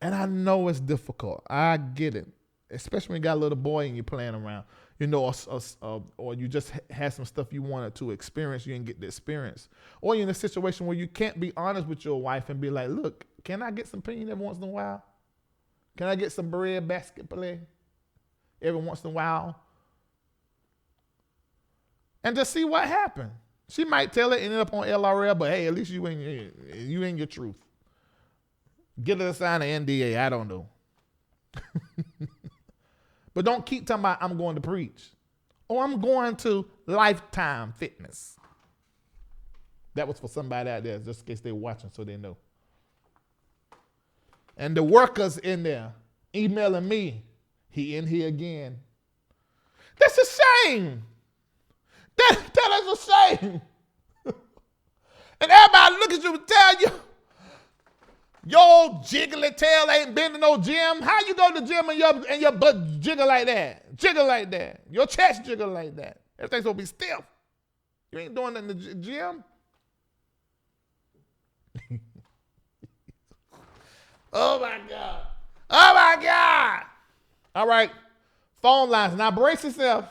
And I know it's difficult. I get it. Especially when you got a little boy and you're playing around, or you just had some stuff you wanted to experience, you didn't get the experience. Or you're in a situation where you can't be honest with your wife and be like, look, can I get some opinion every once in a while? Can I get some bread basket play every once in a while? And just see what happens. She might tell it, end up on LRL, but hey, at least you in your truth. Get her to sign an NDA. I don't know. But don't keep talking about I'm going to preach. Or I'm going to Lifetime Fitness. That was for somebody out there, just in case they're watching so they know. And the workers in there emailing me. He in here again. That's a shame. That is a shame. And everybody look at you and tell you, your jiggly tail ain't been to no gym. How you go to the gym and your butt jiggle like that? Jiggle like that. Your chest jiggle like that. Everything's gonna be stiff. You ain't doing that in the gym. Oh my God. Oh my God. All right. Phone lines. Now brace yourself.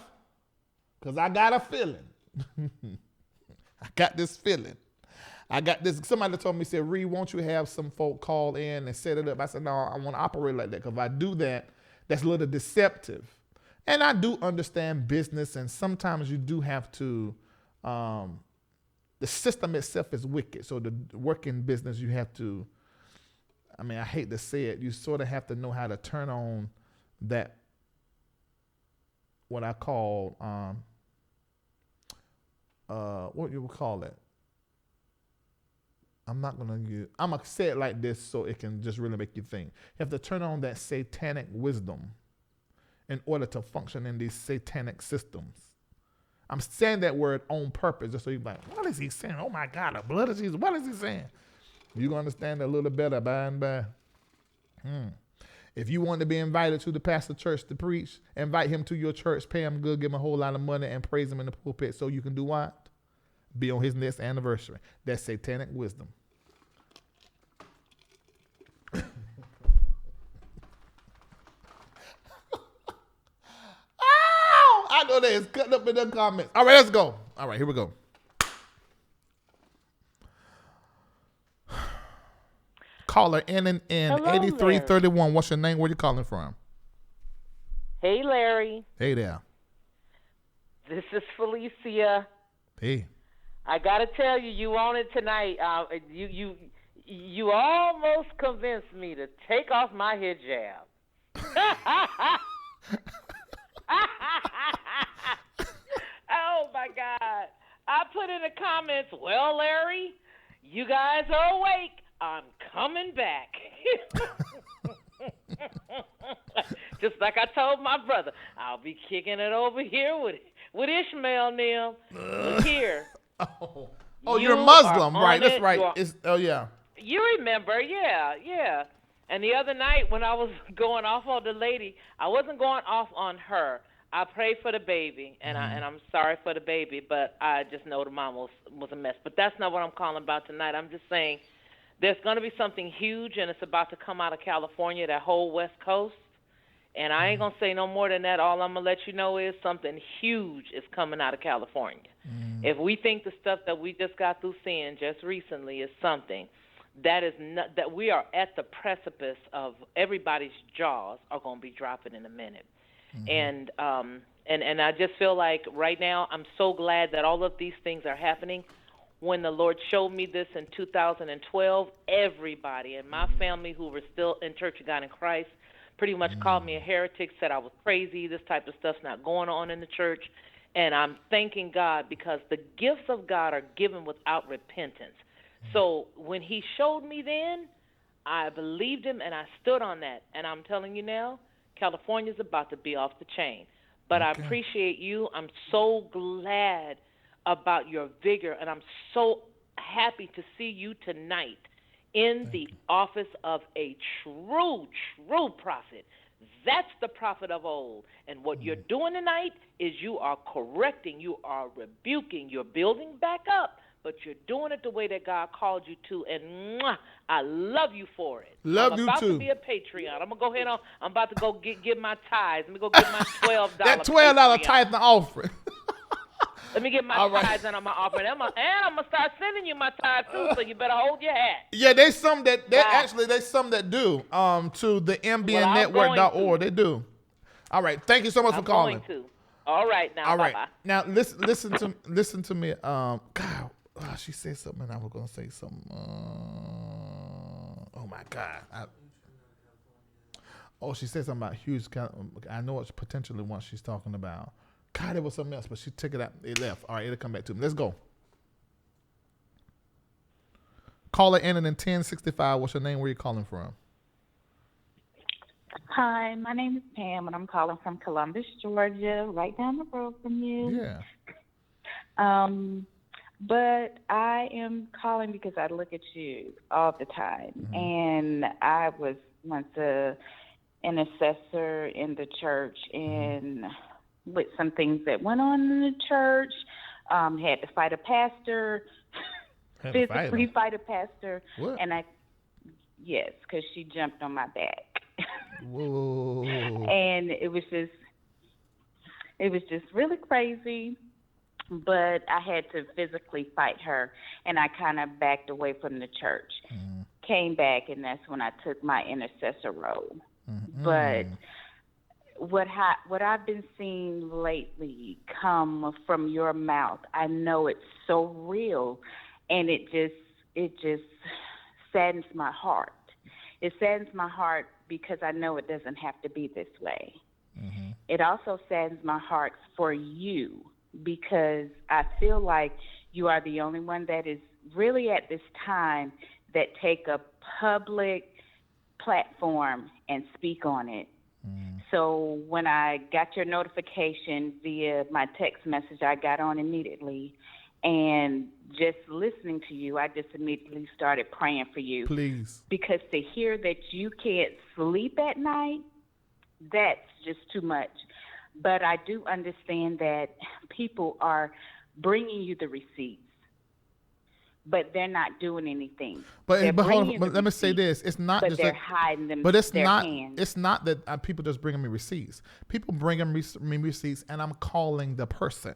Because I got a feeling. I got this feeling. I got this. Somebody told me, said, Reid, won't you have some folk call in and set it up? I said, no, I want to operate like that. Because if I do that, that's a little deceptive. And I do understand business. And sometimes you do have to, the system itself is wicked. So the working business, you have to, I mean, I hate to say it, you sort of have to know how to turn on that, what I call, what you would call it? I'm going to say it like this so it can just really make you think. You have to turn on that satanic wisdom in order to function in these satanic systems. I'm saying that word on purpose just so you're like, what is he saying? Oh my God, the blood of Jesus, what is he saying? You're going to understand a little better by and by. If you want to be invited to the pastor church to preach, invite him to your church, pay him good, give him a whole lot of money, and praise him in the pulpit so you can do what? Be on his next anniversary. That's satanic wisdom. Oh, I know that is cutting up in the comments. All right, let's go. All right, here we go. Caller NNN 8331. What's your name? Where you calling from? Hey, Larry. Hey there. This is Felicia. Hey. I gotta tell you, you on it tonight. You almost convinced me to take off my hijab. Oh my God! I put in the comments. Well, Larry, you guys are awake. I'm coming back. Just like I told my brother, I'll be kicking it over here with Ishmael and them. Look here. Oh, you're Muslim, right? That's right. Yeah. You remember, yeah. And the other night when I was going off on the lady, I wasn't going off on her. I prayed for the baby, and I'm sorry for the baby, but I just know the mom was a mess. But that's not what I'm calling about tonight. I'm just saying there's going to be something huge, and it's about to come out of California, that whole West Coast. And I ain't going to say no more than that. All I'm going to let you know is something huge is coming out of California. If we think the stuff that we just got through seeing just recently is something, that is not, that we are at the precipice of everybody's jaws are going to be dropping in a minute. And I just feel like right now I'm so glad that all of these things are happening. When the Lord showed me this in 2012, everybody in my family who were still in Church of God in Christ pretty much called me a heretic, said I was crazy, this type of stuff's not going on in the church. And I'm thanking God because the gifts of God are given without repentance. So when he showed me then, I believed him and I stood on that. And I'm telling you now, California's about to be off the chain. But I appreciate you. I'm so glad about your vigor, and I'm so happy to see you tonight in the office of a true prophet. That's the prophet of old. And what you're doing tonight is you are correcting, you are rebuking, you're building back up, but you're doing it the way that God called you to. And I love you for it. Love you too. I'm about to be a Patreon. I'm going to go ahead on. I'm about to go get my tithes. Let me go get my $12. That $12 tithe and offering. Let me get my tithes and my offering. And I'm going to start sending you my tithes too, so you better hold your hat. Yeah, there's some that do to the mbnnetwork.org. They do. All right. Thank you so much for calling. Going to. All right now. All right. Bye-bye. Now listen to me. God, she said something and I was gonna say something. Oh my my God. She said something about Hughes. I know it's potentially what she's talking about. God, it was something else, but she took it out. It left. All right, it'll come back to me. Let's go. Caller ending in 1065. What's your name? Where you calling from? Hi, my name is Pam, and I'm calling from Columbus, Georgia, right down the road from you. Yeah. But I am calling because I look at you all the time, and I was once an intercessor in the church, and with some things that went on in the church, had to fight a pastor, physically fight a pastor, What? and yes, because she jumped on my back. Whoa. And it was just really crazy, but I had to physically fight her, and I kind of backed away from the church. Came back, and that's when I took my intercessor role. But what I've been seeing lately come from your mouth, I know it's so real, and it just saddens my heart. It saddens my heart because I know it doesn't have to be this way. It also saddens my heart for you because I feel like you are the only one that is really at this time that take a public platform and speak on it. So when I got your notification via my text message, I got on immediately. And just listening to you, I just immediately started praying for you. Please. Because to hear that you can't sleep at night, that's just too much. But I do understand that people are bringing you the receipts, but they're not doing anything. But hold on, but let me say this: it's not but just they're hiding them. But it's their not. hands. It's not that people just bringing me receipts. People bringing me receipts, and I'm calling the person,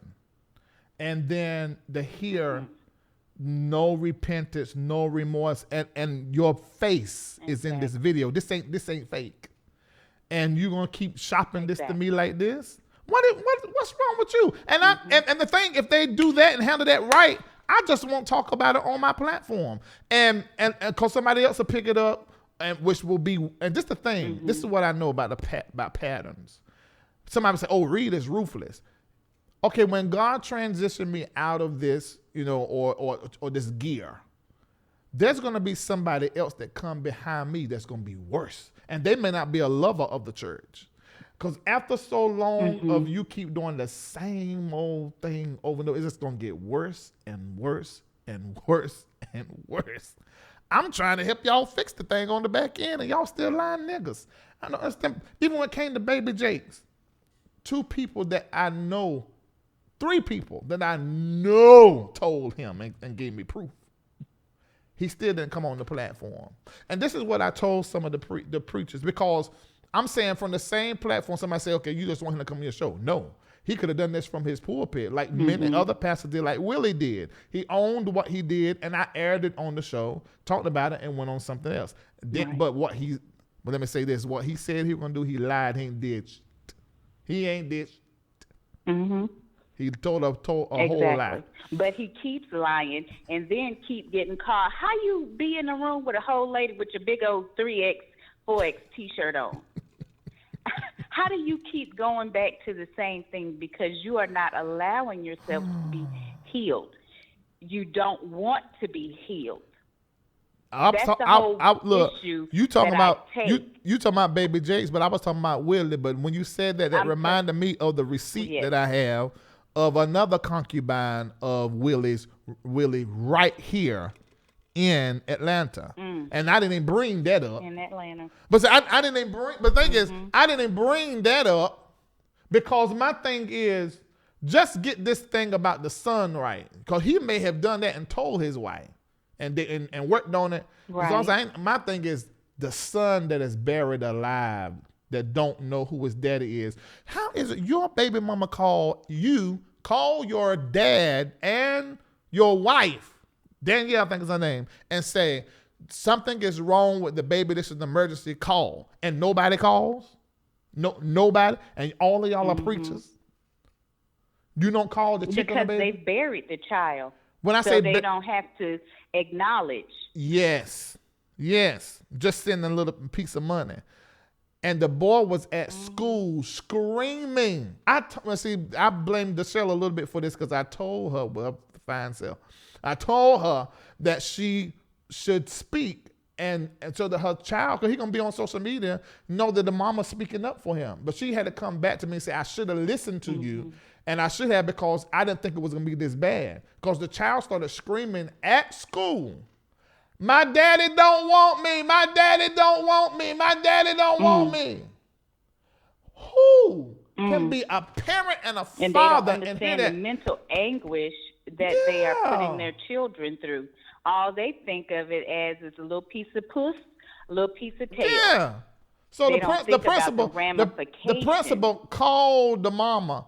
and then to hear no repentance, no remorse, and your face is in this video. This ain't fake, and you gonna keep shopping this to me like this? What's wrong with you? And and the thing, if they do that and handle that right, I just won't talk about it on my platform, and cause somebody else will pick it up, and which will be. And just the thing, this is what I know about about patterns. Somebody say, "Oh, Reid is ruthless." Okay, when God transitioned me out of this, or this gear, there's gonna be somebody else that come behind me that's gonna be worse, and they may not be a lover of the church. Because after so long of you keep doing the same old thing over and over, it's just going to get worse and worse and worse and worse. I'm trying to help y'all fix the thing on the back end, and y'all still lying niggas. I know. Even when it came to Baby Jakes, 2 people that I know, 3 people that I know told him and gave me proof. He still didn't come on the platform. And this is what I told some of the preachers, because I'm saying from the same platform, somebody say, okay, you just want him to come to your show. No, he could have done this from his pulpit like many other pastors did, like Willie did. He owned what he did, and I aired it on the show, talked about it, and went on something else. But let me say this, what he said he was going to do, he lied, he ain't did shit. He ain't did shit. He told a whole lie. But he keeps lying and then keep getting caught. How you be in a room with a whole lady with your big old 3X, 4X T-shirt on? How do you keep going back to the same thing? Because you are not allowing yourself to be healed. You don't want to be healed. That's the whole issue. You talking about Baby Jakes, but I was talking about Willie. But when you said that, reminded me of the receipt that I have of another concubine of Willie right here in Atlanta. And I didn't bring that up. In Atlanta. But I didn't bring, the thing is, I didn't bring that up because my thing is just get this thing about the son right. Because he may have done that and told his wife and worked on it. Right. My thing is the son that is buried alive that don't know who his daddy is. How is it your baby mama call your dad and your wife, Danielle, I think is her name, and say, something is wrong with the baby, this is an emergency, call. And nobody calls? Nobody? And all of y'all are preachers? You don't call to check on the baby? Because they buried the child. When I so say they don't have to acknowledge. Yes. Yes, just sending a little piece of money. And the boy was at school screaming. I blame Deshelle a little bit for this because I told her, well, fine self, I told her that she should speak and so that her child, because he's going to be on social media, know that the mama's speaking up for him. But she had to come back to me and say, I should have listened to you. And I should have, because I didn't think it was going to be this bad. Because the child started screaming at school, my daddy don't want me. My daddy don't want me. My daddy don't want me. Who can be a parent and a And father they don't and hear understand the that? mental anguish that they are putting their children through. All they think of it as is a little piece of puss, a little piece of tail. Yeah. So They don't think about the the ramifications. principal called the mama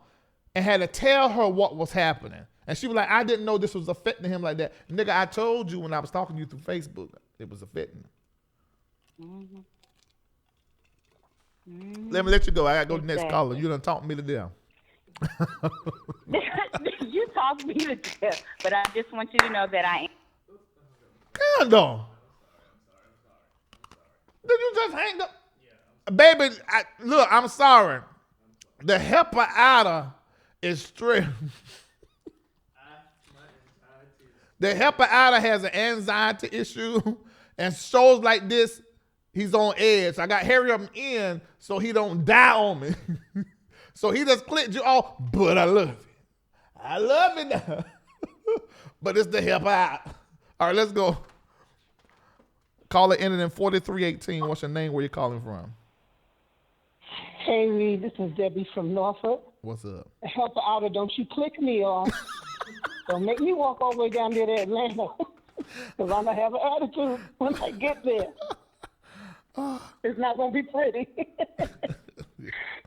and had to tell her what was happening. And she was like, I didn't know this was affecting him like that. Nigga, I told you when I was talking to you through Facebook, it was affecting him. Let me let you go. I got to go to the next caller. You done talked me to death. You talked me to death, but I just want you to know that I am. Did you just hang up? Yeah, baby, look, I'm sorry. The hepatitis is strict. The hepatitis has an anxiety issue, and shows like this, he's on edge. I got Harry him in so he don't die on me. So he just clicked you off, but I love it. I love it now. But it's the hepatitis. All right, let's go. Caller ended in 4318. What's your name? Where you calling from? Hey, Reid, this is Debbie from Norfolk. What's up? Help her out, or don't you click me off. Don't make me walk all the way down there to Atlanta, because I'm going to have an attitude when I get there. It's not going to be pretty.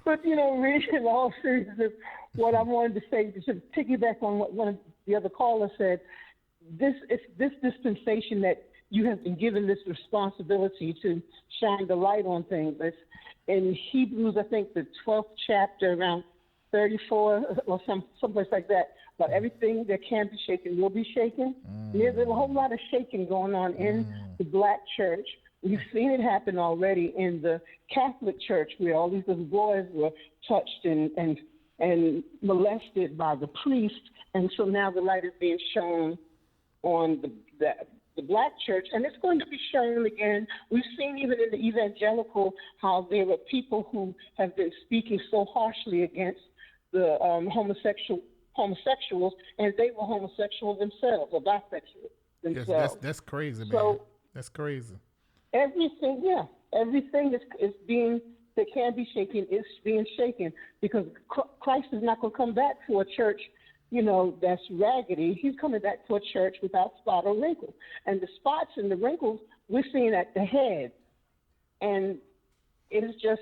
But, Reid, in all seriousness, what I wanted to say, to piggyback on what one of the other callers said, this dispensation that you have been given this responsibility to shine the light on things. It's in Hebrews, I think the 12th chapter, around 34 or someplace like that, about everything that can be shaken will be shaken. There's a whole lot of shaking going on in the black church. We've seen it happen already in the Catholic Church, where all these little boys were touched and molested by the priest, and so now the light is being shown on the black church, and it's going to be shown again. We've seen even in the evangelical how there are people who have been speaking so harshly against the homosexuals, and they were homosexuals themselves, or bisexual themselves. Yes, that's crazy, man. So, that's crazy. Everything is being that can be shaken is being shaken, because Christ is not going to come back for a church, that's raggedy. He's coming back for a church without spot or wrinkle. And the spots and the wrinkles we're seeing at the head. And it's just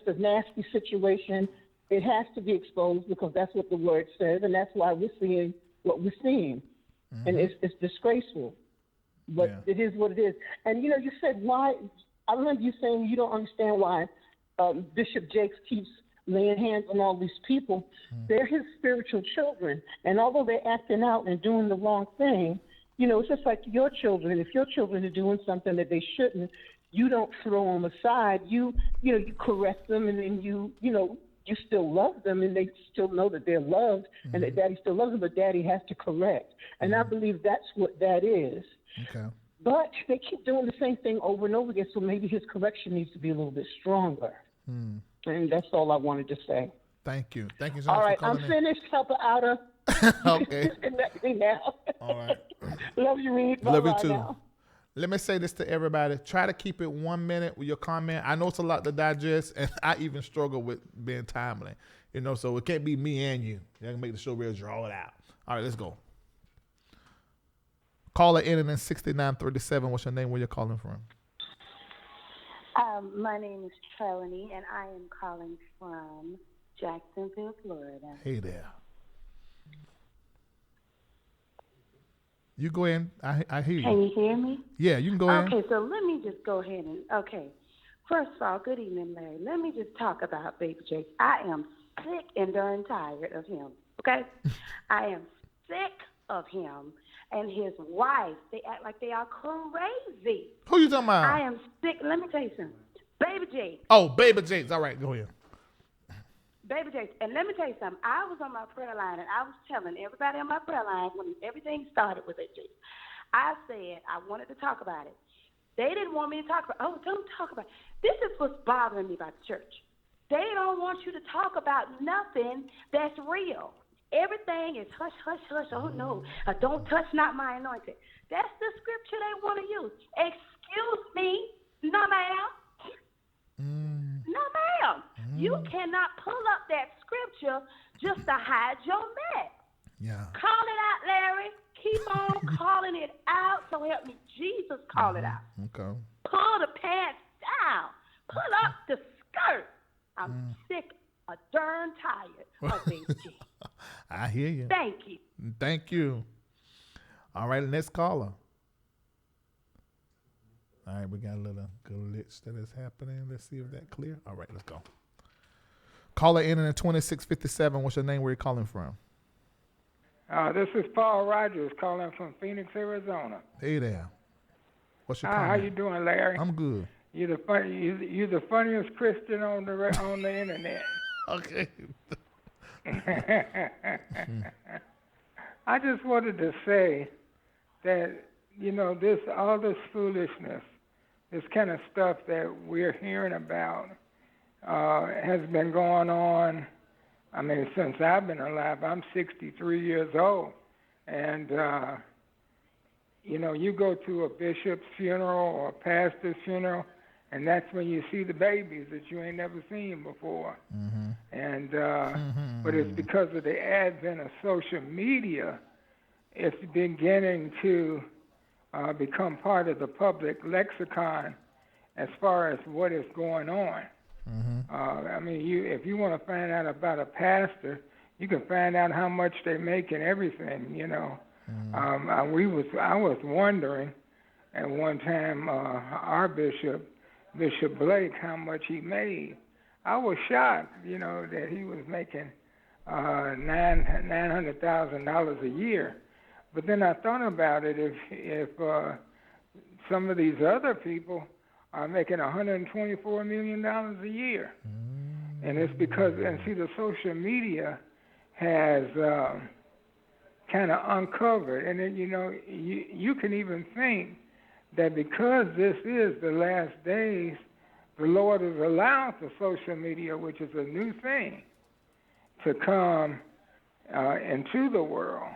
a nasty situation. It has to be exposed, because that's what the word says, and that's why we're seeing what we're seeing. And it's disgraceful. But It is what it is. And, you said why. I remember you saying you don't understand why Bishop Jakes keeps laying hands on all these people. They're his spiritual children. And although they're acting out and doing the wrong thing, it's just like your children. If your children are doing something that they shouldn't, you don't throw them aside. You correct them, and then you still love them, and they still know that they're loved, and that daddy still loves them, but daddy has to correct. And I believe that's what that is. Okay. But they keep doing the same thing over and over again, so maybe his correction needs to be a little bit stronger. And that's all I wanted to say. Thank you. Thank you so much. All right, for I'm calling finished. Help her out of. Okay. Disconnect me now. All right. Love you, Reid. Love you Bye-bye too. now. Let me say this to everybody. Try to keep it 1 minute with your comment. I know it's a lot to digest, and I even struggle with being timely. So it can't be me and you. You can make the show real, draw it out. All right, let's go. Caller ending in 6937. What's your name? Where you calling from? My name is Trelawney, and I am calling from Jacksonville, Florida. Hey there. You go in. I hear you. Can you hear me? Yeah, you can go in. Okay, so let me just go ahead and, First of all, good evening, Larry. Let me just talk about Baby Jake. I am sick and darn tired of him, okay? I am sick of him. and his wife. They act like they are crazy. Who you talking about? I am sick. Let me tell you something. Baby J. Oh, Baby James. All right, go ahead. Baby J. And let me tell you something. I was on my prayer line, and I was telling everybody on my prayer line when everything started with it. I said I wanted to talk about it. They didn't want me to talk about it. Oh, don't talk about it. This is what's bothering me about the church. They don't want you to talk about nothing that's real. Everything is hush, hush, hush. Oh, no. Don't touch not my anointed. That's the scripture they want to use. Excuse me. No, ma'am. No, ma'am. You cannot pull up that scripture just to hide your mess. Yeah. Call it out, Larry. Keep on calling it out. So help me, Jesus, call it out. Okay. Pull the pants down. Pull up the skirt. I'm sick, darn tired of Baby G. I hear you. Thank you. Thank you. All right, next caller. All right, we got a little glitch that is happening. Let's see if that's clear. All right, let's go. Caller in 2657. What's your name? Where you calling from? This is Paul Rogers calling from Phoenix, Arizona. Hey there. What's your Hi, comment? how you doing, Larry? I'm good. You're the funniest Christian on the internet. Okay. I just wanted to say that all this foolishness, this kind of stuff that we're hearing about, has been going on. I mean, since I've been alive. I'm 63 years old, and you go to a bishop's funeral or a pastor's funeral, and that's when you see the babies that you ain't never seen before. And but it's because of the advent of social media, it's beginning to become part of the public lexicon as far as what is going on. I mean, if you want to find out about a pastor, you can find out how much they make and everything. I was wondering at one time, our Bishop Blake, how much he made. I was shocked, that he was making $900,000 a year. But then I thought about it. If some of these other people are making $124 million a year, and it's because, and see, the social media has kind of uncovered, and then, you can even think that because this is the last days, the Lord has allowed the social media, which is a new thing, to come into the world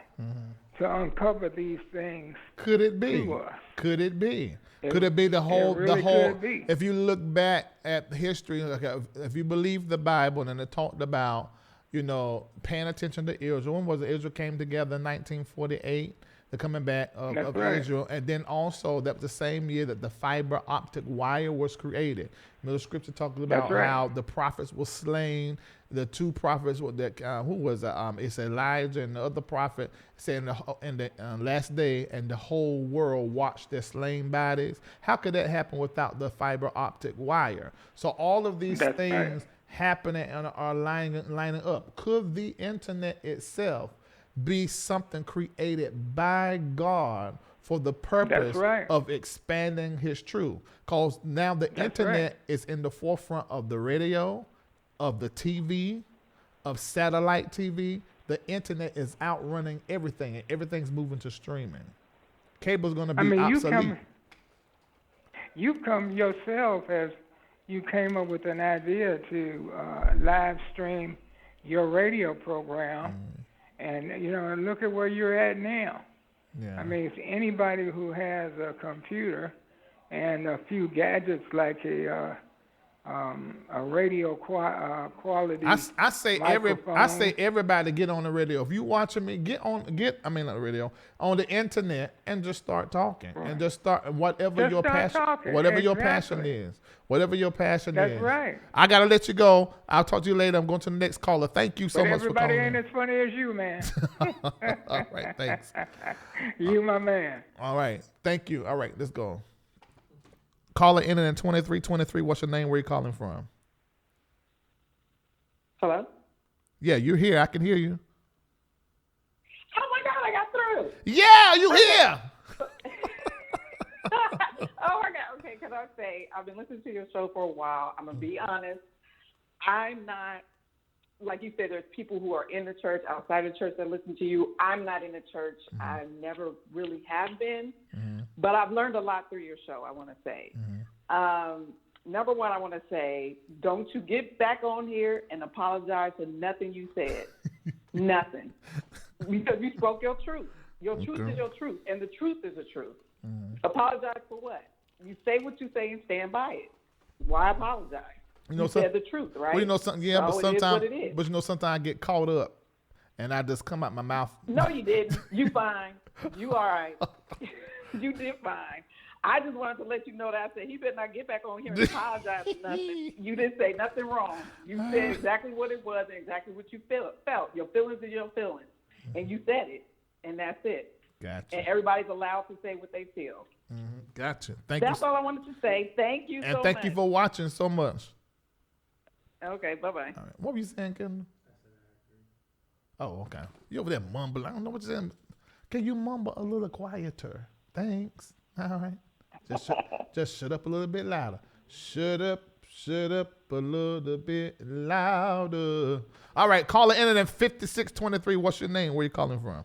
to uncover these things. Could it be? To us. Could it be? Could it be the whole? Could be. If you look back at history, if you believe the Bible, and it talked about, paying attention to Israel. When was it? Israel came together in 1948. The coming back of right. Israel, and then also that was the same year that the fiber optic wire was created. The scripture talks about how the prophets were slain. The two prophets, who was it? It's Elijah and the other prophet, saying in the last day, and the whole world watched their slain bodies. How could that happen without the fiber optic wire? So all of these things happening and are lining up. Could the internet itself be something created by God for the purpose of expanding his truth? Because now the internet is in the forefront of the radio, of the TV, of satellite TV. The internet is outrunning everything, and everything's moving to streaming. Cable's going to be obsolete. You've come yourself as you came up with an idea to live stream your radio program. And, and look at where you're at now. Yeah. I mean, if anybody who has a computer and a few gadgets like a radio quality I say everybody get on the radio. If you watching me, on the radio, on the internet, and just start talking. And just start whatever your passion is. Whatever your passion is. That's right. I got to let you go. I'll talk to you later. I'm going to the next caller. Thank you so much for calling. Everybody ain't as funny as you, man. All right, thanks. You my man. All right, thank you. All right, let's go. Caller in 2323. What's your name? Where you calling from? Hello? Yeah, you're here. I can hear you. Oh my God, I got through. Yeah, you here. Oh my God. Okay, can I say I've been listening to your show for a while. I'm gonna be honest. I'm not, like you said, there's people who are in the church, outside of the church that listen to you. I'm not in the church. I never really have been, but I've learned a lot through your show, I want to say. Number one, I want to say, don't you get back on here and apologize for nothing you said. Nothing. Because you spoke your truth. Your truth is your truth, and the truth is the truth. Apologize for what? You say what you say and stand by it. Why apologize? You said the truth, right? Well, you know something, yeah, so but sometimes, but I get caught up, and I just come out my mouth. No, you didn't. You fine. You all right. You did fine. I just wanted to let you know that I said he better not get back on here and apologize for nothing. You didn't say nothing wrong. You said exactly what it was and exactly what you felt. Your feelings are your feelings, and you said it, and that's it. Gotcha. And everybody's allowed to say what they feel. Gotcha. Thank you. That's all I wanted to say. Thank you so much. And thank you for watching so much. Okay, bye-bye. All right. What were you saying, Kendall? Oh, okay. You over there mumbling. I don't know what you're saying. Can you mumble a little quieter? Thanks. All right. Just shut up a little bit louder. Shut up a little bit louder. All right, caller ended in 5623. What's your name? Where you calling from?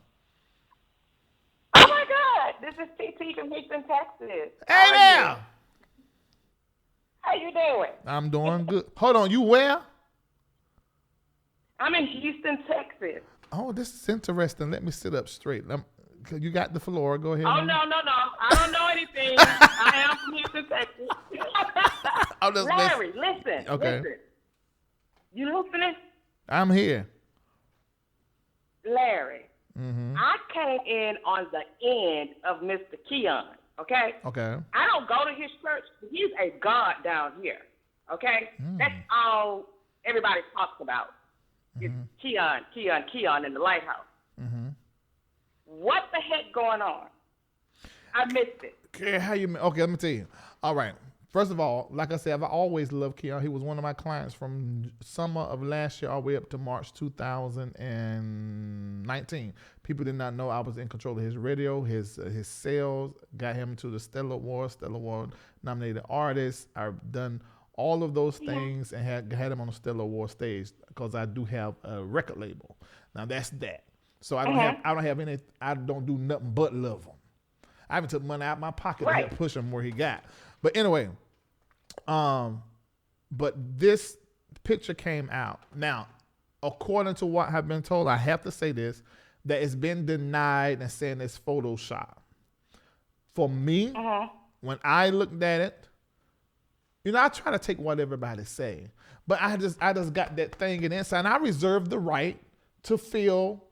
Oh my God, this is TT from Houston, Texas. Hey there. How you doing? I'm doing good. Hold on, you where? I'm in Houston, Texas. Oh, this is interesting. Let me sit up straight. You got the floor. Go ahead. Oh, no. I don't know anything. I am from Houston, Texas. Larry, listen. Okay. Listen. You listening? I'm here. Larry, I came in on the end of Mr. Keon, okay? Okay. I don't go to his church. He's a god down here, okay? That's all everybody talks about is Keon in the lighthouse. What the heck going on? I missed it. Okay, okay, let me tell you. All right. First of all, like I said, I've always loved Keon. He was one of my clients from summer of last year all the way up to March 2019. People did not know I was in control of his radio, his sales, got him to the Stellar Award nominated artist. I've done all of those things and had him on the Stellar Award stage because I do have a record label. Now that's that. So I don't do nothing but love him. I even took money out of my pocket to help push him where he got. But anyway, but this picture came out. Now, according to what I've been told, I have to say this, that it's been denied and saying it's Photoshop. For me, when I looked at it, I try to take what everybody say, but I just got that thing in inside, and I reserve the right to feel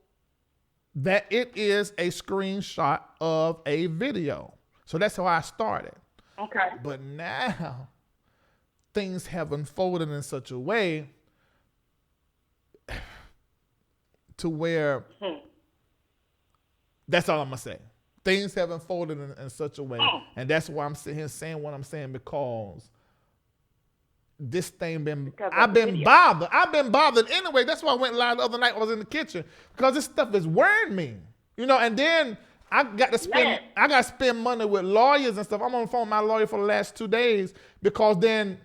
that it is a screenshot of a video. So that's how I started. Okay. But now things have unfolded in such a way to where that's all I'm going to say. Things have unfolded in such a way. And that's why I'm sitting here saying what I'm saying, because this thing I've been bothered. I've been bothered anyway. That's why I went live the other night. I was in the kitchen because this stuff is worrying me, and then I got to spend money with lawyers and stuff. I'm on the phone with my lawyer for the last 2 days because then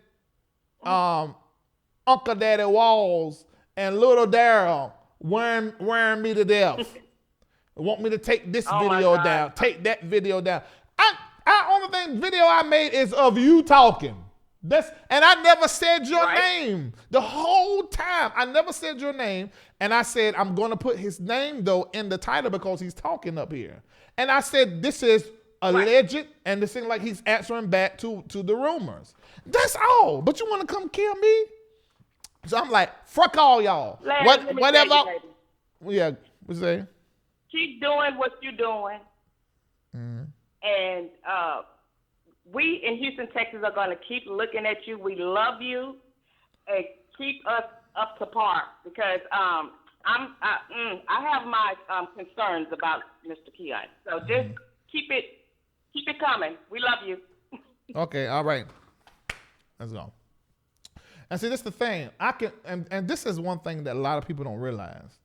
Uncle Daddy Walls and Little Daryl wearing me to death. Want me to take this video down, take that video down. Only video I made is of you talking. And I never said your name the whole time. I never said your name. And I said, I'm going to put his name, though, in the title because he's talking up here. And I said, this is alleged, and this thing like he's answering back to the rumors. That's all. But you want to come kill me? So I'm like, fuck all y'all. Whatever. Yeah, what's that? Keep doing what you're doing. And we in Houston, Texas are going to keep looking at you. We love you, and keep us up to par because I have my concerns about Mr. Keon. So just keep it coming. We love you. Okay, all right. Let's go. And see, this is the thing. And this is one thing that a lot of people don't realize.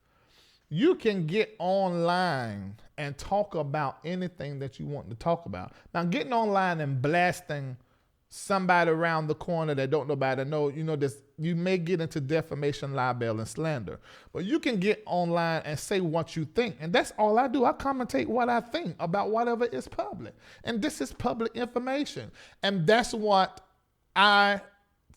You can get online and talk about anything that you want to talk about. Now, getting online and blasting somebody around the corner that don't nobody know, this, you may get into defamation, libel, and slander. But you can get online and say what you think. And that's all I do. I commentate what I think about whatever is public. And this is public information. And that's what I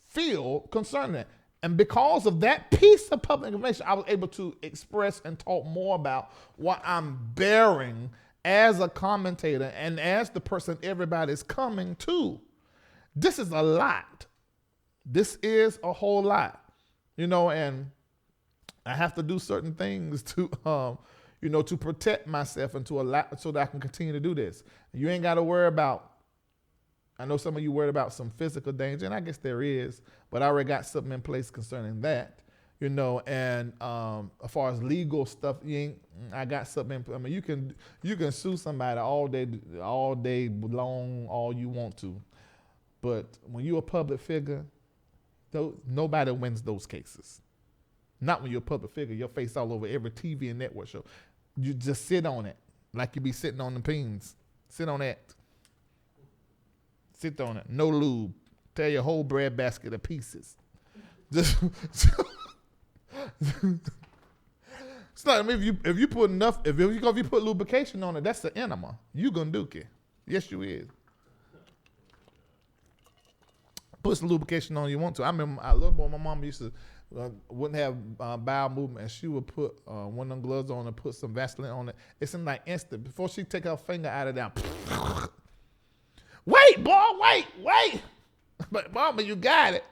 feel concerning it. And because of that piece of public information, I was able to express and talk more about what I'm bearing as a commentator and as the person everybody's coming to. This is a lot. This is a whole lot, and I have to do certain things to, to protect myself and to allow so that I can continue to do this. You ain't got to worry about. I know some of you worried about some physical danger, and I guess there is, but I already got something in place concerning that, and as far as legal stuff, I got something. I mean, you can sue somebody all day long, all you want to, but when you're a public figure, nobody wins those cases. Not when you're a public figure. Your face all over every TV and network show. You just sit on it like you be sitting on the pins. Sit on that. Sit on it. No lube. Tear your whole bread basket to pieces. Just it's not. I mean, if you put enough, if you put lubrication on it, that's the enema. You gonna duke it. Yes, you is. Put some lubrication on you want to. I remember a little boy, my mom used to wouldn't have bowel movement, and she would put one of them gloves on and put some Vaseline on it. It seemed like instant before she take her finger out of there. Wait, boy, wait. But mama, you got it.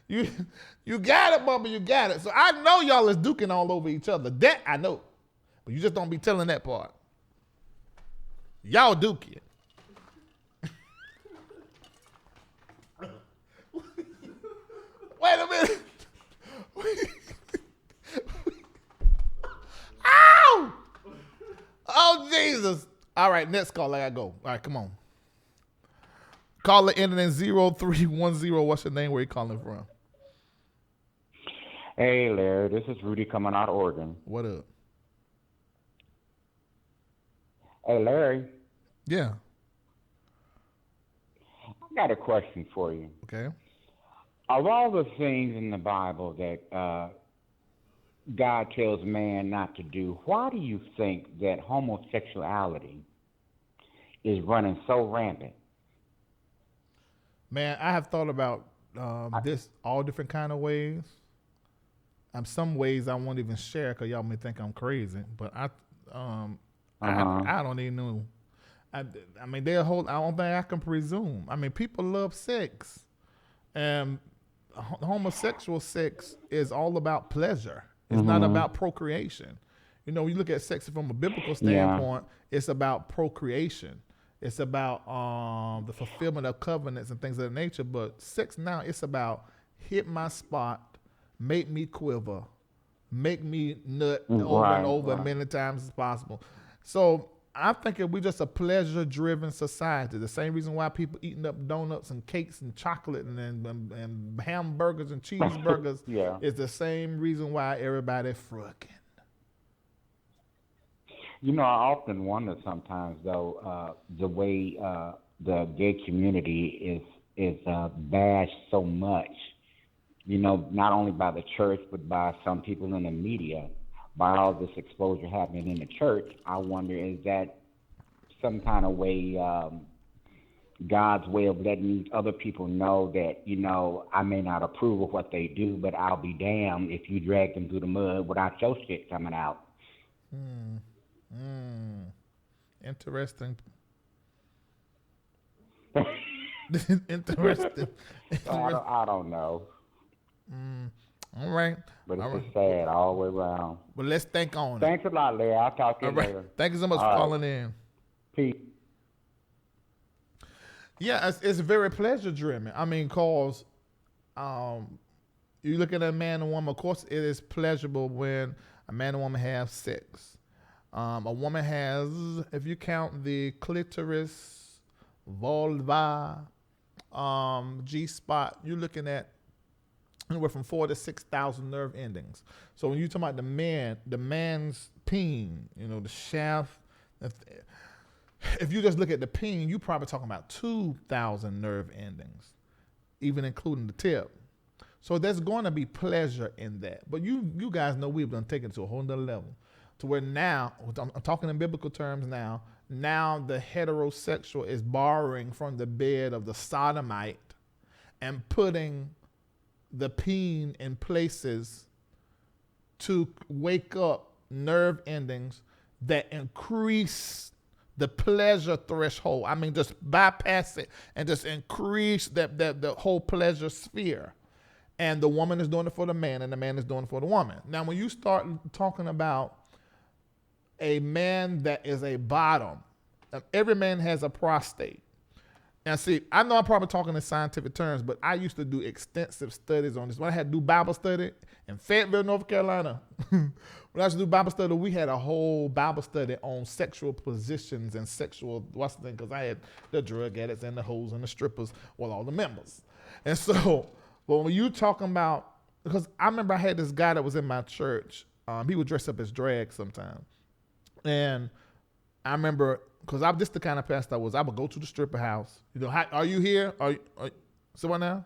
You got it, mama, you got it. So I know y'all is duking all over each other. That I know. But you just don't be telling that part. Y'all duking. Wait a minute. Ow! Oh, Jesus. All right, next call. I gotta go. All right, come on. Caller ending in 0310. What's your name? Where you calling from? Hey, Larry. This is Rudy coming out of Oregon. What up? Hey, Larry. Yeah. I got a question for you. Okay. Of all the things in the Bible that God tells man not to do, why do you think that homosexuality is running so rampant? Man, I have thought about this all different kind of ways. Some ways I won't even share because y'all may think I'm crazy, but I don't even know. I mean, I don't think I can presume. I mean, people love sex, and homosexual sex is all about pleasure. It's not about procreation. You look at sex from a biblical standpoint, it's about procreation. It's about the fulfillment of covenants and things of that nature. But sex now, it's about hit my spot, make me quiver, make me nut over and over many times as possible. So I think we're just a pleasure-driven society. The same reason why people eating up donuts and cakes and chocolate and hamburgers and cheeseburgers is the same reason why everybody fucking. I often wonder sometimes, though, the way the gay community is bashed so much, not only by the church, but by some people in the media, by all this exposure happening in the church. I wonder, is that some kind of way, God's way of letting other people know that, I may not approve of what they do, but I'll be damned if you drag them through the mud without your shit coming out. Interesting. Interesting. I don't know. All right. But it's just sad all the way around. But let's think on it. Thanks a lot, Larry. I'll talk to you later. Thank you so much for calling in. Peace. Yeah, it's very pleasure driven. I mean, cause you look at a man and woman. Of course, it is pleasurable when a man and woman have sex. A woman has, if you count the clitoris, vulva, G-spot, you're looking at anywhere from 4,000 to 6,000 nerve endings. So when you talk about the man's peen, the shaft, if you just look at the peen, you probably talking about 2,000 nerve endings, even including the tip. So there's going to be pleasure in that. But you guys know we've done taken it to a whole nother level, to where now, I'm talking in biblical terms now the heterosexual is borrowing from the bed of the sodomite and putting the peen in places to wake up nerve endings that increase the pleasure threshold. I mean, just bypass it and just increase the whole pleasure sphere. And the woman is doing it for the man, and the man is doing it for the woman. Now, when you start talking about a man that is a bottom, every man has a prostate. Now, see, I know I'm probably talking in scientific terms, but I used to do extensive studies on this. When I had to do Bible study in Fayetteville, North Carolina, when I used to do Bible study, we had a whole Bible study on sexual positions and sexual, what's the thing, because I had the drug addicts and the hoes and the strippers, well, all the members. And so, but when you talking about, because I remember I had this guy that was in my church. He would dress up as drag sometimes. And I remember, because I'm just the kind of pastor I was, I would go to the stripper house. Are you here? So what now?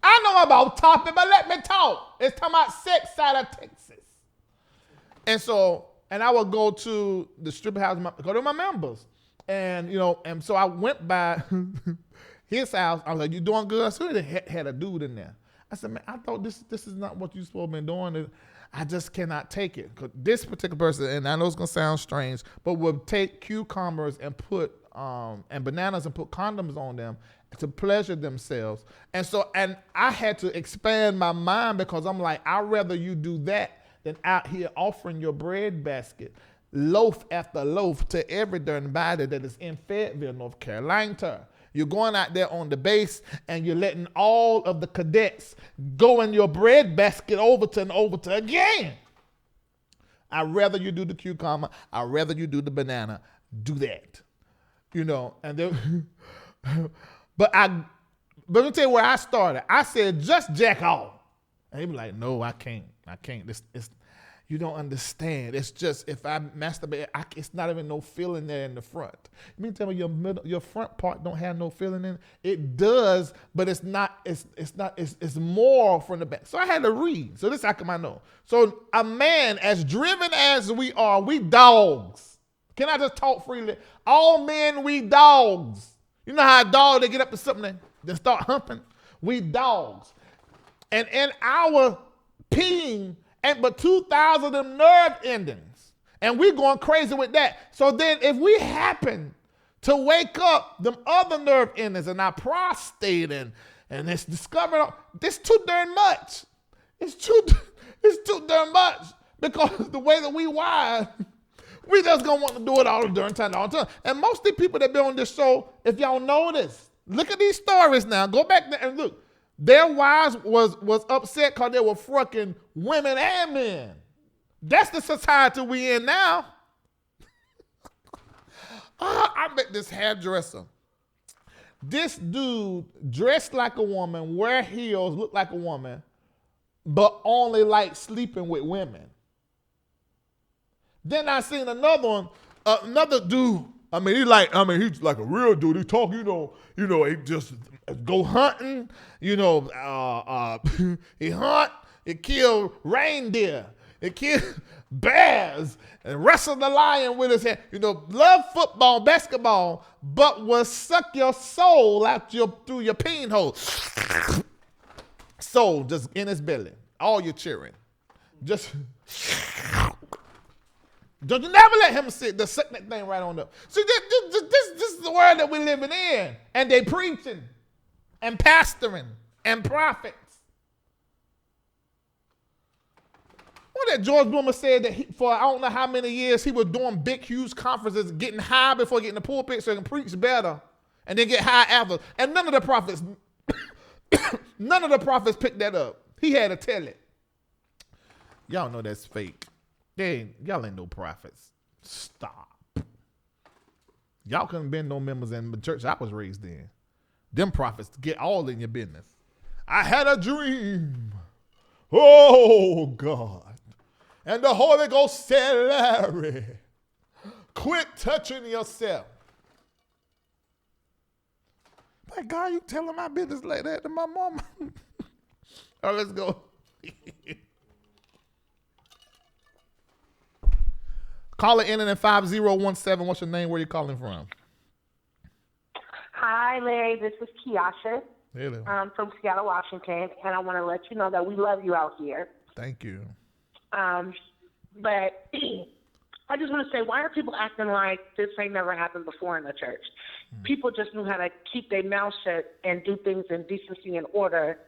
I know about topic, but let me talk. It's talking about sex side of Texas. And I would go to the stripper house, go to my members. And, and so I went by his house. I was like, you doing good? I saw they had a dude in there. I said, man, I thought this is not what you're supposed to be doing. I just cannot take it. Cause this particular person, and I know it's gonna sound strange, but would take cucumbers and put and bananas and put condoms on them to pleasure themselves. And I had to expand my mind, because I'm like, I'd rather you do that than out here offering your bread basket, loaf after loaf, to every darn body that is in Fayetteville, North Carolina. You're going out there on the base and you're letting all of the cadets go in your bread basket over to again. I'd rather you do the cucumber. I'd rather you do the banana. Do that. And then, but let me tell you where I started. I said, just jack off. And he'd be like, no, I can't. You don't understand. It's just, if I masturbate, it's not even no feeling there in the front. You mean tell me your front part don't have no feeling in it? It does, but it's not. It's more from the back. So I had to read. So this how come I know. So a man as driven as we are, we dogs. Can I just talk freely? All men, we dogs. You know how a dog, they get up to something, they start humping? We dogs. And in our peeing, but 2,000 of them nerve endings. And we're going crazy with that. So then if we happen to wake up them other nerve endings and our prostate and it's discovered, this too darn much. It's too darn much. Because the way that we wired, we just going to want to do it all the darn time, all the time. And most of the people that be on this show, if y'all notice, look at these stories now. Go back there and look. Their wives was upset because they were fucking women and men. That's the society we in now. I met this hairdresser. This dude dressed like a woman, wear heels, look like a woman, but only like sleeping with women. Then I seen another one, another dude. He's like a real dude. He talk, he just go hunting, he hunt, he kill reindeer, he kill bears, and wrestle the lion with his hand. Love football, basketball, but will suck your soul out through your peen hole. Soul just in his belly. All your cheering. Just don't you never let him sit the suck that thing right on up. See, this is the world that we're living in. And they preaching and pastoring and prophets. What that George Bloomer said that for I don't know how many years he was doing big, huge conferences, getting high before getting the pulpit so he can preach better and then get high after. And none of the prophets picked that up. He had to tell it. Y'all know that's fake. Y'all ain't no prophets. Stop. Y'all couldn't been no members in the church I was raised in. Them prophets get all in your business. I had a dream. Oh, God. And the Holy Ghost said, Larry, quit touching yourself. Like, God, you telling my business like that to my mama? All right, let's go. Call it in and 5017. What's your name? Where you calling from? Hi, Larry. This is Kiasha. Hello. I'm from Seattle, Washington, and I want to let you know that we love you out here. Thank you. But I just want to say, why are people acting like this ain't never happened before in the church? People just knew how to keep their mouth shut and do things in decency and order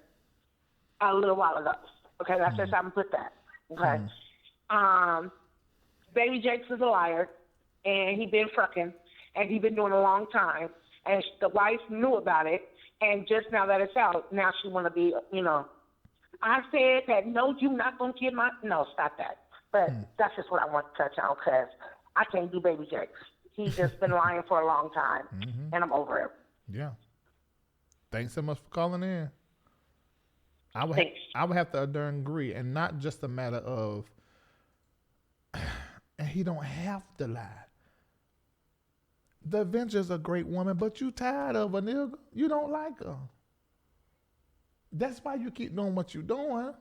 a little while ago. Okay, that's just how I'm put that. Okay. Baby Jakes is a liar, and he been fucking, and he been doing a long time, and the wife knew about it, and just now that it's out, now she want to be, I said that, no, you not going to get no, stop that. But that's just what I want to touch on, because I can't do Baby Jakes. He's just been lying for a long time, and I'm over it. Yeah. Thanks so much for calling in. I would have to agree, and not just a matter of, and he don't have to lie. The Avenger's a great woman, but you tired of a nigga. You don't like her. That's why you keep doing what you're doing.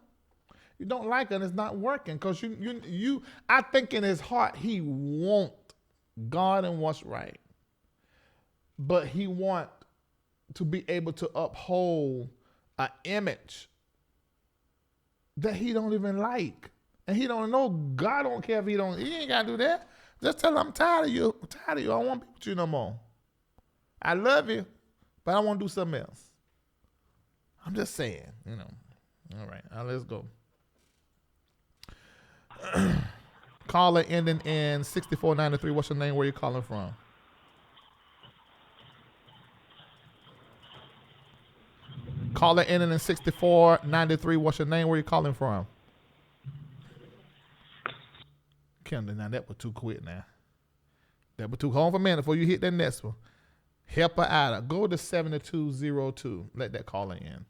You don't like her, and it's not working, because you. I think in his heart he want God and what's right, but he want to be able to uphold an image that he don't even like. And he don't know. God don't care if he ain't got to do that. Just tell him, I'm tired of you. I'm tired of you. I don't want to be with you no more. I love you, but I want to do something else. I'm just saying, All right, let's go. Caller ending in 6493. What's your name? Where you calling from? Caller ending in 6493. What's your name? Where you calling from? Kendall, now that was too quick now. That was too. Hold on for a minute before you hit that next one. Help her out. Go to 7202. Let that caller in.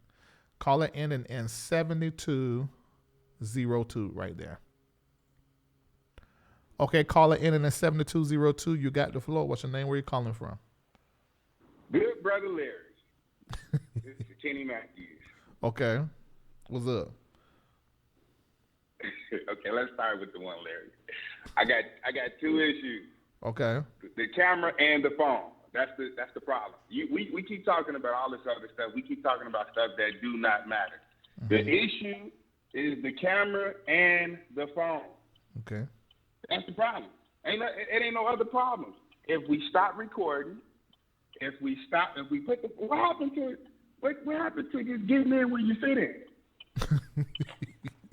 Caller ending in 7202 right there. Okay, caller ending in 7202. You got the floor. What's your name? Where you calling from? Good brother Larry. This is Kenny Matthews. Okay. What's up? Okay, let's start with the one, Larry. I got two issues. Okay. The camera and the phone. That's the problem. We keep talking about all this other stuff. We keep talking about stuff that do not matter. The issue is the camera and the phone. Okay. That's the problem. It ain't no other problems. If we stop recording, if we put the what happened to just getting in when you sit in?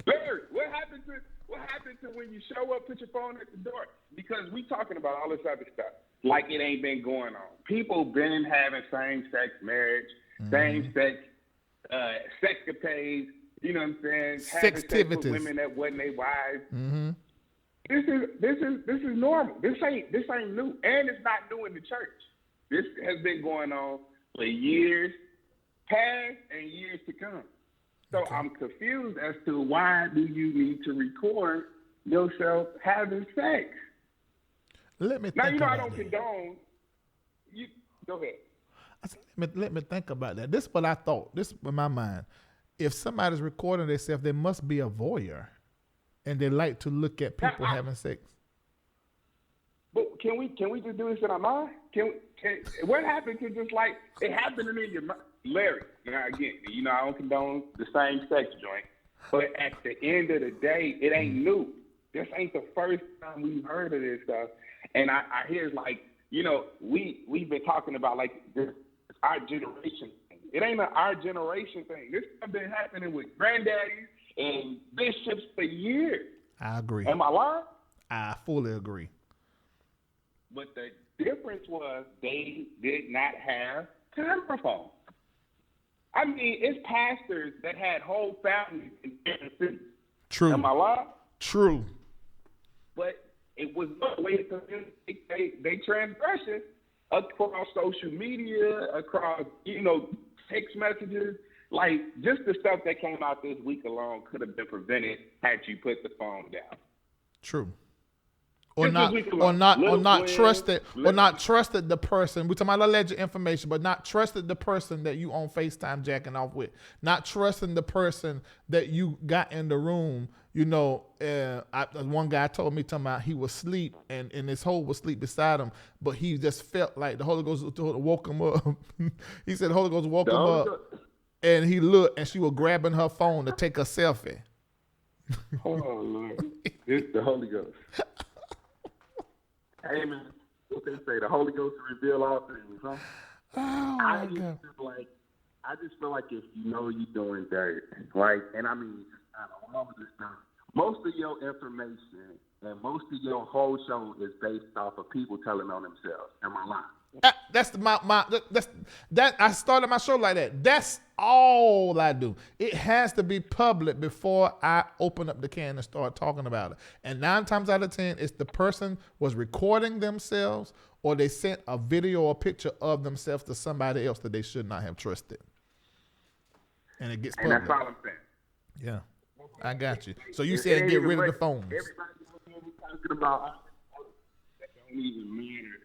Larry, what happened to when you show up, put your phone at the door? Because we talking about all this other stuff like it ain't been going on. People been having same-sex marriage, same-sex sexcapades. You know what I'm saying? Having sex with women that wasn't their wives. This is normal. This ain't new, and it's not new in the church. This has been going on for years past and years to come. So I'm confused as to why do you need to record yourself having sex? Let me now think I about don't that. condone. You go ahead. Let me think about that. This is what I thought. This is in my mind. If somebody's recording themselves, they must be a voyeur, and they like to look at people having sex. But can we just do this in our mind? What happened to just like it happening in your mind? Larry, now again, I don't condone the same sex joint, but at the end of the day, it ain't new. This ain't the first time we've heard of this stuff. And I hear like, we've been talking about like this our generation thing. It ain't our generation thing. This stuff been happening with granddaddies and bishops for years. I agree. Am I lying? I fully agree. But the difference was they did not have camera phones. I mean, it's pastors that had whole families in different cities. True. Am I lying? True. But it was no way to communicate they transgression across social media, across, text messages. like just the stuff that came out this week alone could have been prevented had you put the phone down. True. Or Just not, this week or alone. not, or Little not Gwen, trusted, or little- not trusted the person. We're talking about alleged information, but not trusted the person that you on FaceTime jacking off with. Not trusting the person that you got in the room. You know, one guy told me talking about he was asleep and his hoe was asleep beside him, but he just felt like the Holy Ghost woke him up. He said the Holy Ghost woke him up, and he looked, and she was grabbing her phone to take a selfie. Oh Lord, it's the Holy Ghost. Hey man, what they say, the Holy Ghost will reveal all things, huh? Oh I my just God. feel like if you know you're doing dirt, right? And I mean, I don't know this stuff. Most of your information and most of your whole show is based off of people telling on themselves. Am I lying? That I started my show like that. That's all I do. It has to be public before I open up the can and start talking about it. And 9 times out of 10, it's the person was recording themselves or they sent a video or picture of themselves to somebody else that they should not have trusted. And it gets public. And that's all I'm saying. Yeah, I got you. So you said get rid of the phones. Everybody talking about that don't even matter.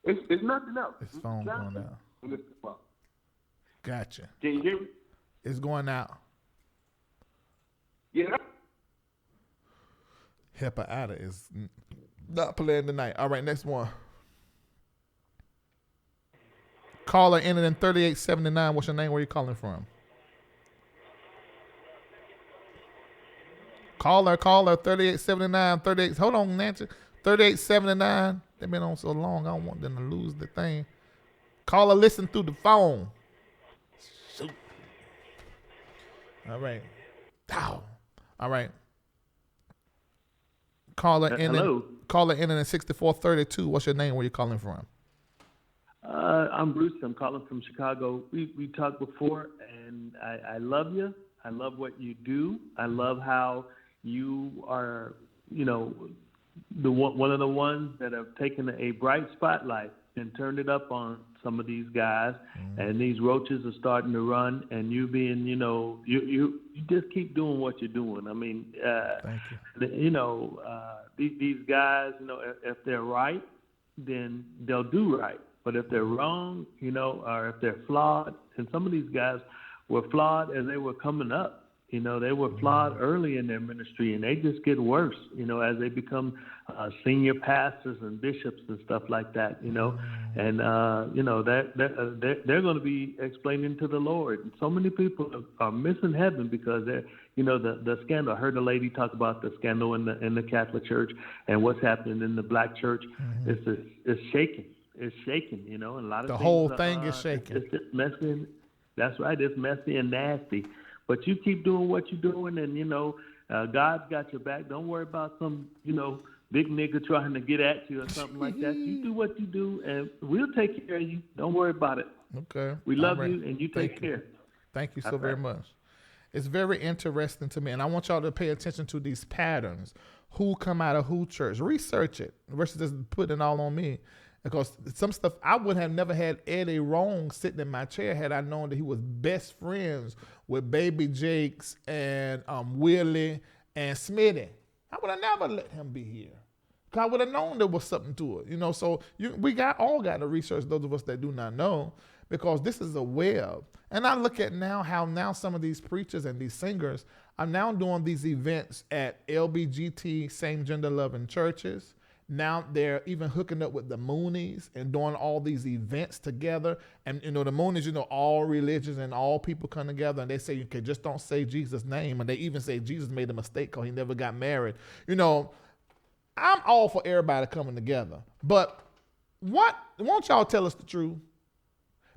It's nothing else. It's phone going out. Gotcha. Can you hear me? It's going out. Yeah. HEPA Ada is not playing tonight. All right, next one. Caller ended in 3879. What's your name? Where you calling from? Caller 3879. 38. Hold on, Nancy. 3879. They've been on so long. I don't want them to lose the thing. Caller, listen through the phone. Shoot. All right. Ow. All right. Caller ending in 6432. What's your name? Where you calling from? I'm Bruce. I'm calling from Chicago. We talked before, and I love you. I love what you do. I love how you are, one of the ones that have taken a bright spotlight and turned it up on some of these guys, and these roaches are starting to run, and you being, you just keep doing what you're doing. I mean, thank you. These guys, if they're right, then they'll do right. But if they're wrong, or if they're flawed, and some of these guys were flawed as they were coming up. They were flawed early in their ministry, and they just get worse, as they become senior pastors and bishops and stuff like that, and they're going to be explaining to the Lord. And so many people are missing heaven because they're, the scandal. I heard a lady talk about the scandal in the Catholic Church and what's happening in the Black Church. It's shaking. It's shaking, and a lot of the things whole thing is shaking. It's just messy. That's right. It's messy and nasty. But you keep doing what you're doing, and, God's got your back. Don't worry about some, big nigga trying to get at you or something like that. You do what you do, and we'll take care of you. Don't worry about it. Okay. We love you, and you take care. Thank you so very much. It's very interesting to me, and I want y'all to pay attention to these patterns. Who come out of who church? Research it versus just putting it all on me. Because some stuff, I would have never had Eddie Wrong sitting in my chair had I known that he was best friends with Baby Jakes and Willie and Smitty. I would have never let him be here. Because I would have known there was something to it. So we all got to research, those of us that do not know, because this is a web. And I look at how now some of these preachers and these singers are now doing these events at LBGT, same gender loving churches. Now they're even hooking up with the Moonies and doing all these events together. And, the Moonies, all religions and all people come together and they say, okay, just don't say Jesus' name. And they even say Jesus made a mistake because he never got married. I'm all for everybody coming together. But won't y'all tell us the truth?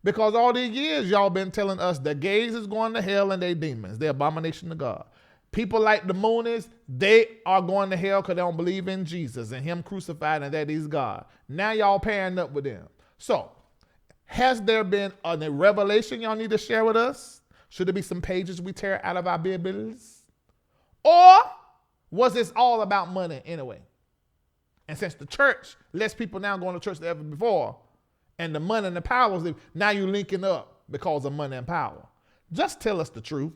Because all these years y'all been telling us that gays is going to hell and they demons. They're abomination to God. People like the Moonies, they are going to hell because they don't believe in Jesus and him crucified and that he's God. Now y'all pairing up with them. So, has there been a revelation y'all need to share with us? Should there be some pages we tear out of our Bibles? Or was this all about money anyway? And since the church, less people now going to church than ever before, and the money and the power was leaving. Now you linking up because of money and power. Just tell us the truth.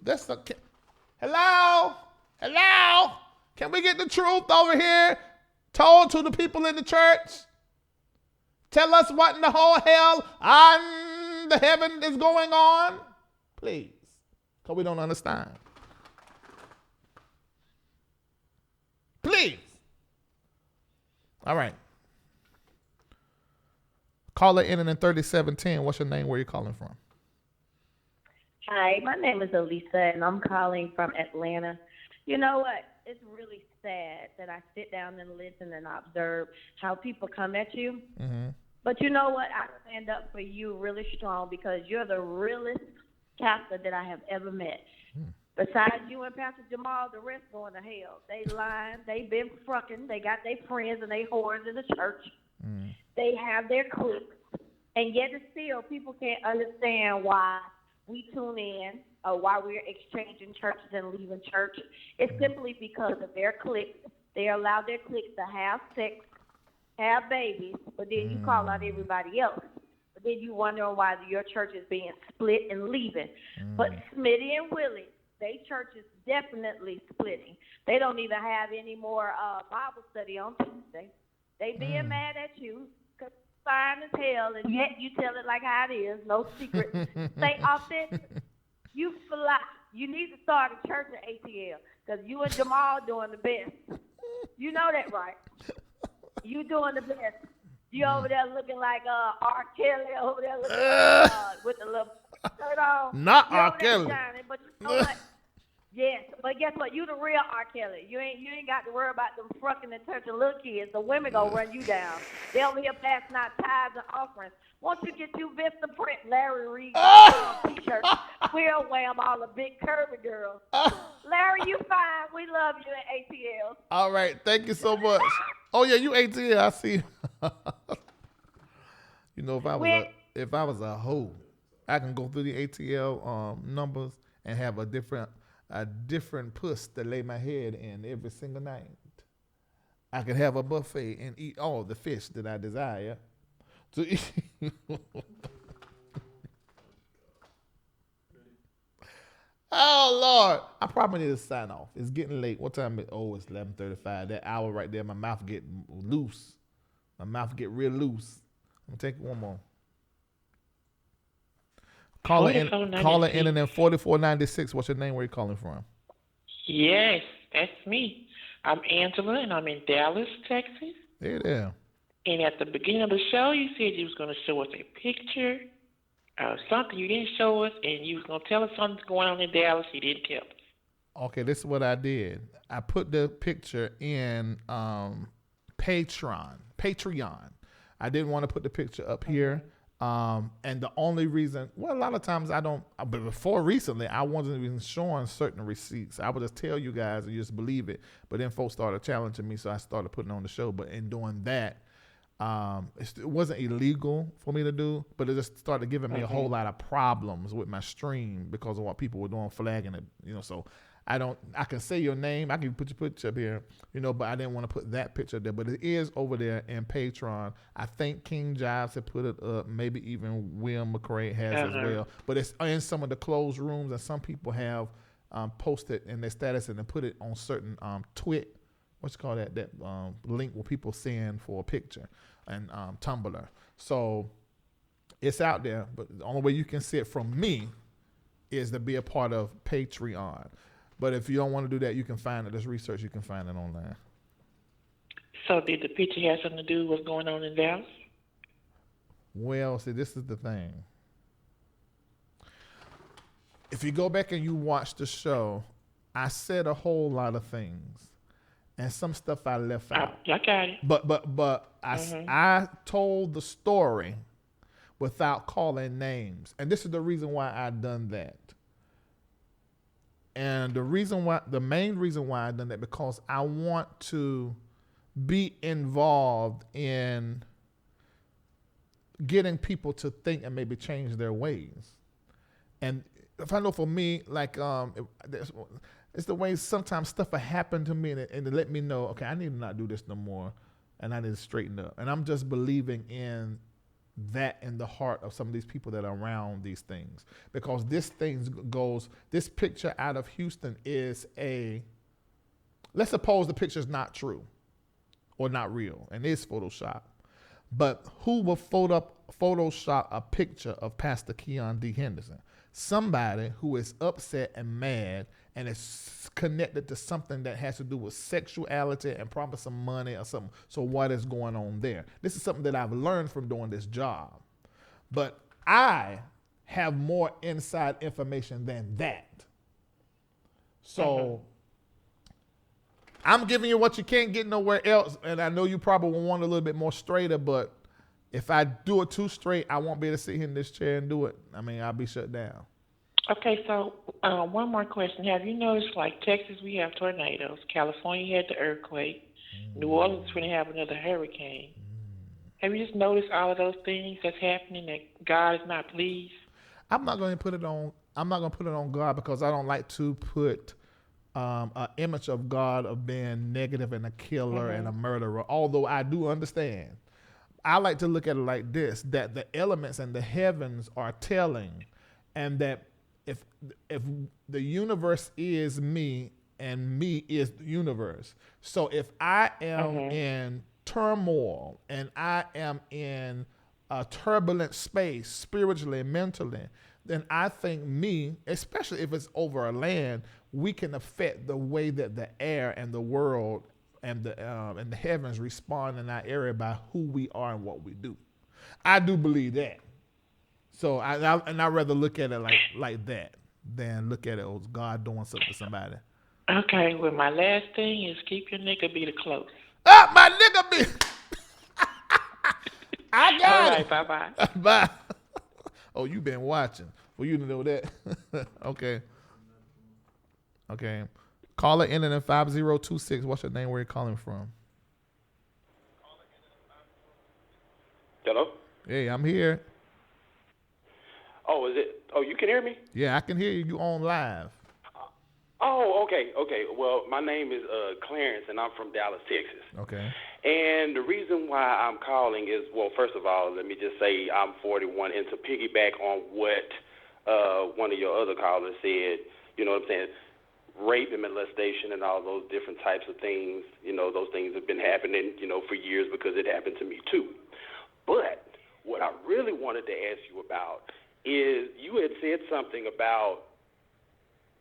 Hello? Can we get the truth over here told to the people in the church? Tell us what in the whole hell on the heaven is going on. Please. Because we don't understand. Please. All right. Caller in 3710. What's your name? Where you calling from? Hi, my name is Elisa, and I'm calling from Atlanta. You know what? It's really sad that I sit down and listen and observe how people come at you. Mm-hmm. But you know what? I stand up for you really strong because you're the realest pastor that I have ever met. Besides you and Pastor Jamal, the rest going to hell. They lying. They been fucking. They got their friends and they whores in the church. They have their cliques. And yet and still, people can't understand why we tune in or why we're exchanging churches and leaving church. It's simply because of their cliques. They allow their cliques to have sex, have babies, but then you call out everybody else. But then you wonder why your church is being split and leaving. But Smitty and Willie, they church is definitely splitting. They don't even have any more Bible study on Tuesday. They being mad at you because it's fine as hell, and yet you tell it like how it is, no secret. Stay authentic. You fly. You need to start a church at ATL because you and Jamal doing the best. You know that, right? You doing the best. You over there looking like R. Kelly over there looking like, with the little shirt on. Not you R. over there Kelly. shining, but you know what? Yes, but guess what? You the real R. Kelly. You ain't got to worry about them fucking in church of little kids. The women gonna run you down. They over here passing out tithes and offerings. Once you get you Vista print Larry Reid t-shirt, we'll wear them all the big curvy girls. Larry, you fine. We love you at ATL. All right. Thank you so much. Oh, yeah, you ATL. I see. You know, if I was a hoe, I can go through the ATL numbers and have a different puss to lay my head in every single night. I could have a buffet and eat all the fish that I desire to eat. Oh, Lord. I probably need to sign off. It's getting late. What time is it? Oh, it's 11:35. That hour right there, my mouth get loose. My mouth get real loose. I'm going to take one more. Caller in and then 4496. What's your name? Where you calling from? Yes, that's me. I'm Angela, and I'm in Dallas, Texas. Hey there. And at the beginning of the show, you said you was going to show us a picture of something you didn't show us, and you was going to tell us something's going on in Dallas. You didn't tell us. Okay, this is what I did. I put the picture in Patreon. I didn't want to put the picture up here. And the only reason, well, a lot of times I don't, but before recently, I wasn't even showing certain receipts. I would just tell you guys and you just believe it. But then folks started challenging me, so I started putting on the show. But in doing that, it wasn't illegal for me to do, but it just started giving me a whole lot of problems with my stream because of what people were doing, flagging it, so I can say your name, I can put your picture up here, but I didn't want to put that picture there, but it is over there in Patreon. I think King Jives had put it up, maybe even Will McCray has as well, but it's in some of the closed rooms, and some people have posted in their status and then put it on certain twit, what's it called, that link where people send for a picture, and Tumblr. So it's out there, but the only way you can see it from me is to be a part of Patreon. But if you don't want to do that, you can find it. There's research. You can find it online. So did the picture have something to do with what's going on in Dallas? Well, see, this is the thing. If you go back and you watch the show, I said a whole lot of things. And some stuff I left out. I got it. But I told the story without calling names. And this is the reason why I done that. And the main reason why I done that, because I want to be involved in getting people to think and maybe change their ways. And if I know for me, like it's the way sometimes stuff will happen to me and it let me know, okay, I need to not do this no more, and I need to straighten up. And I'm just believing in that in the heart of some of these people that are around these things. Because this picture out of Houston is let's suppose the picture is not true or not real and is Photoshop. But who will Photoshop a picture of Pastor Keon D. Henderson? Somebody who is upset and mad and is connected to something that has to do with sexuality and probably some money or something. So what is going on there? This is something that I've learned from doing this job. But I have more inside information than that. So I'm giving you what you can't get nowhere else. And I know you probably will want a little bit more straighter, but if I do it too straight, I won't be able to sit here in this chair and do it. I mean, I'll be shut down. Okay, so one more question. Have you noticed, like Texas, we have tornadoes. California had the earthquake. New Orleans is going to have another hurricane. Have you just noticed all of those things that's happening that God is not pleased? I'm not going to put it on God because I don't like to put an image of God of being negative and a killer and a murderer. Although I do understand. I like to look at it like this, that the elements and the heavens are telling, and that if the universe is me and me is the universe. So if I am in turmoil and I am in a turbulent space spiritually and mentally, then I think me, especially if it's over a land, we can affect the way that the air and the world and the heavens respond in our area by who we are and what we do. I do believe that. So I'd rather look at it like that than look at it as God doing something to somebody. Okay, well, my last thing is keep your nigga beater close. Ah, my nigga beater. I got All it. right, bye-bye. Bye. Oh, you been watching. For you to know that. Okay. Caller ending in 5026. What's your name? Where you calling from? Hello? Hey, I'm here. Oh, is it? Oh, you can hear me? Yeah, I can hear you. You on live. Oh, okay. Well, my name is Clarence, and I'm from Dallas, Texas. Okay. And the reason why I'm calling is, well, first of all, let me just say I'm 41, and to piggyback on what one of your other callers said, you know what I'm saying, rape and molestation and all those different types of things, you know, those things have been happening, you know, for years because it happened to me too. But what I really wanted to ask you about is you had said something about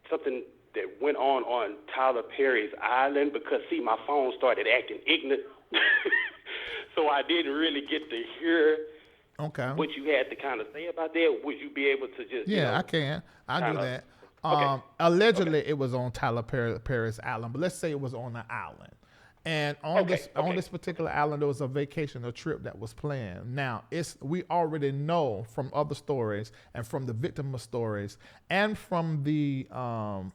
something that went on Tyler Perry's island because, see, my phone started acting ignorant. So I didn't really get to hear what you had to kind of say about that. Would you be able to just, I can. I'll do that. Allegedly, it was on Tyler Perry's island, but let's say it was on an island. And on this particular island, there was a vacation, a trip that was planned. Now, we already know from other stories and from the victim stories and from the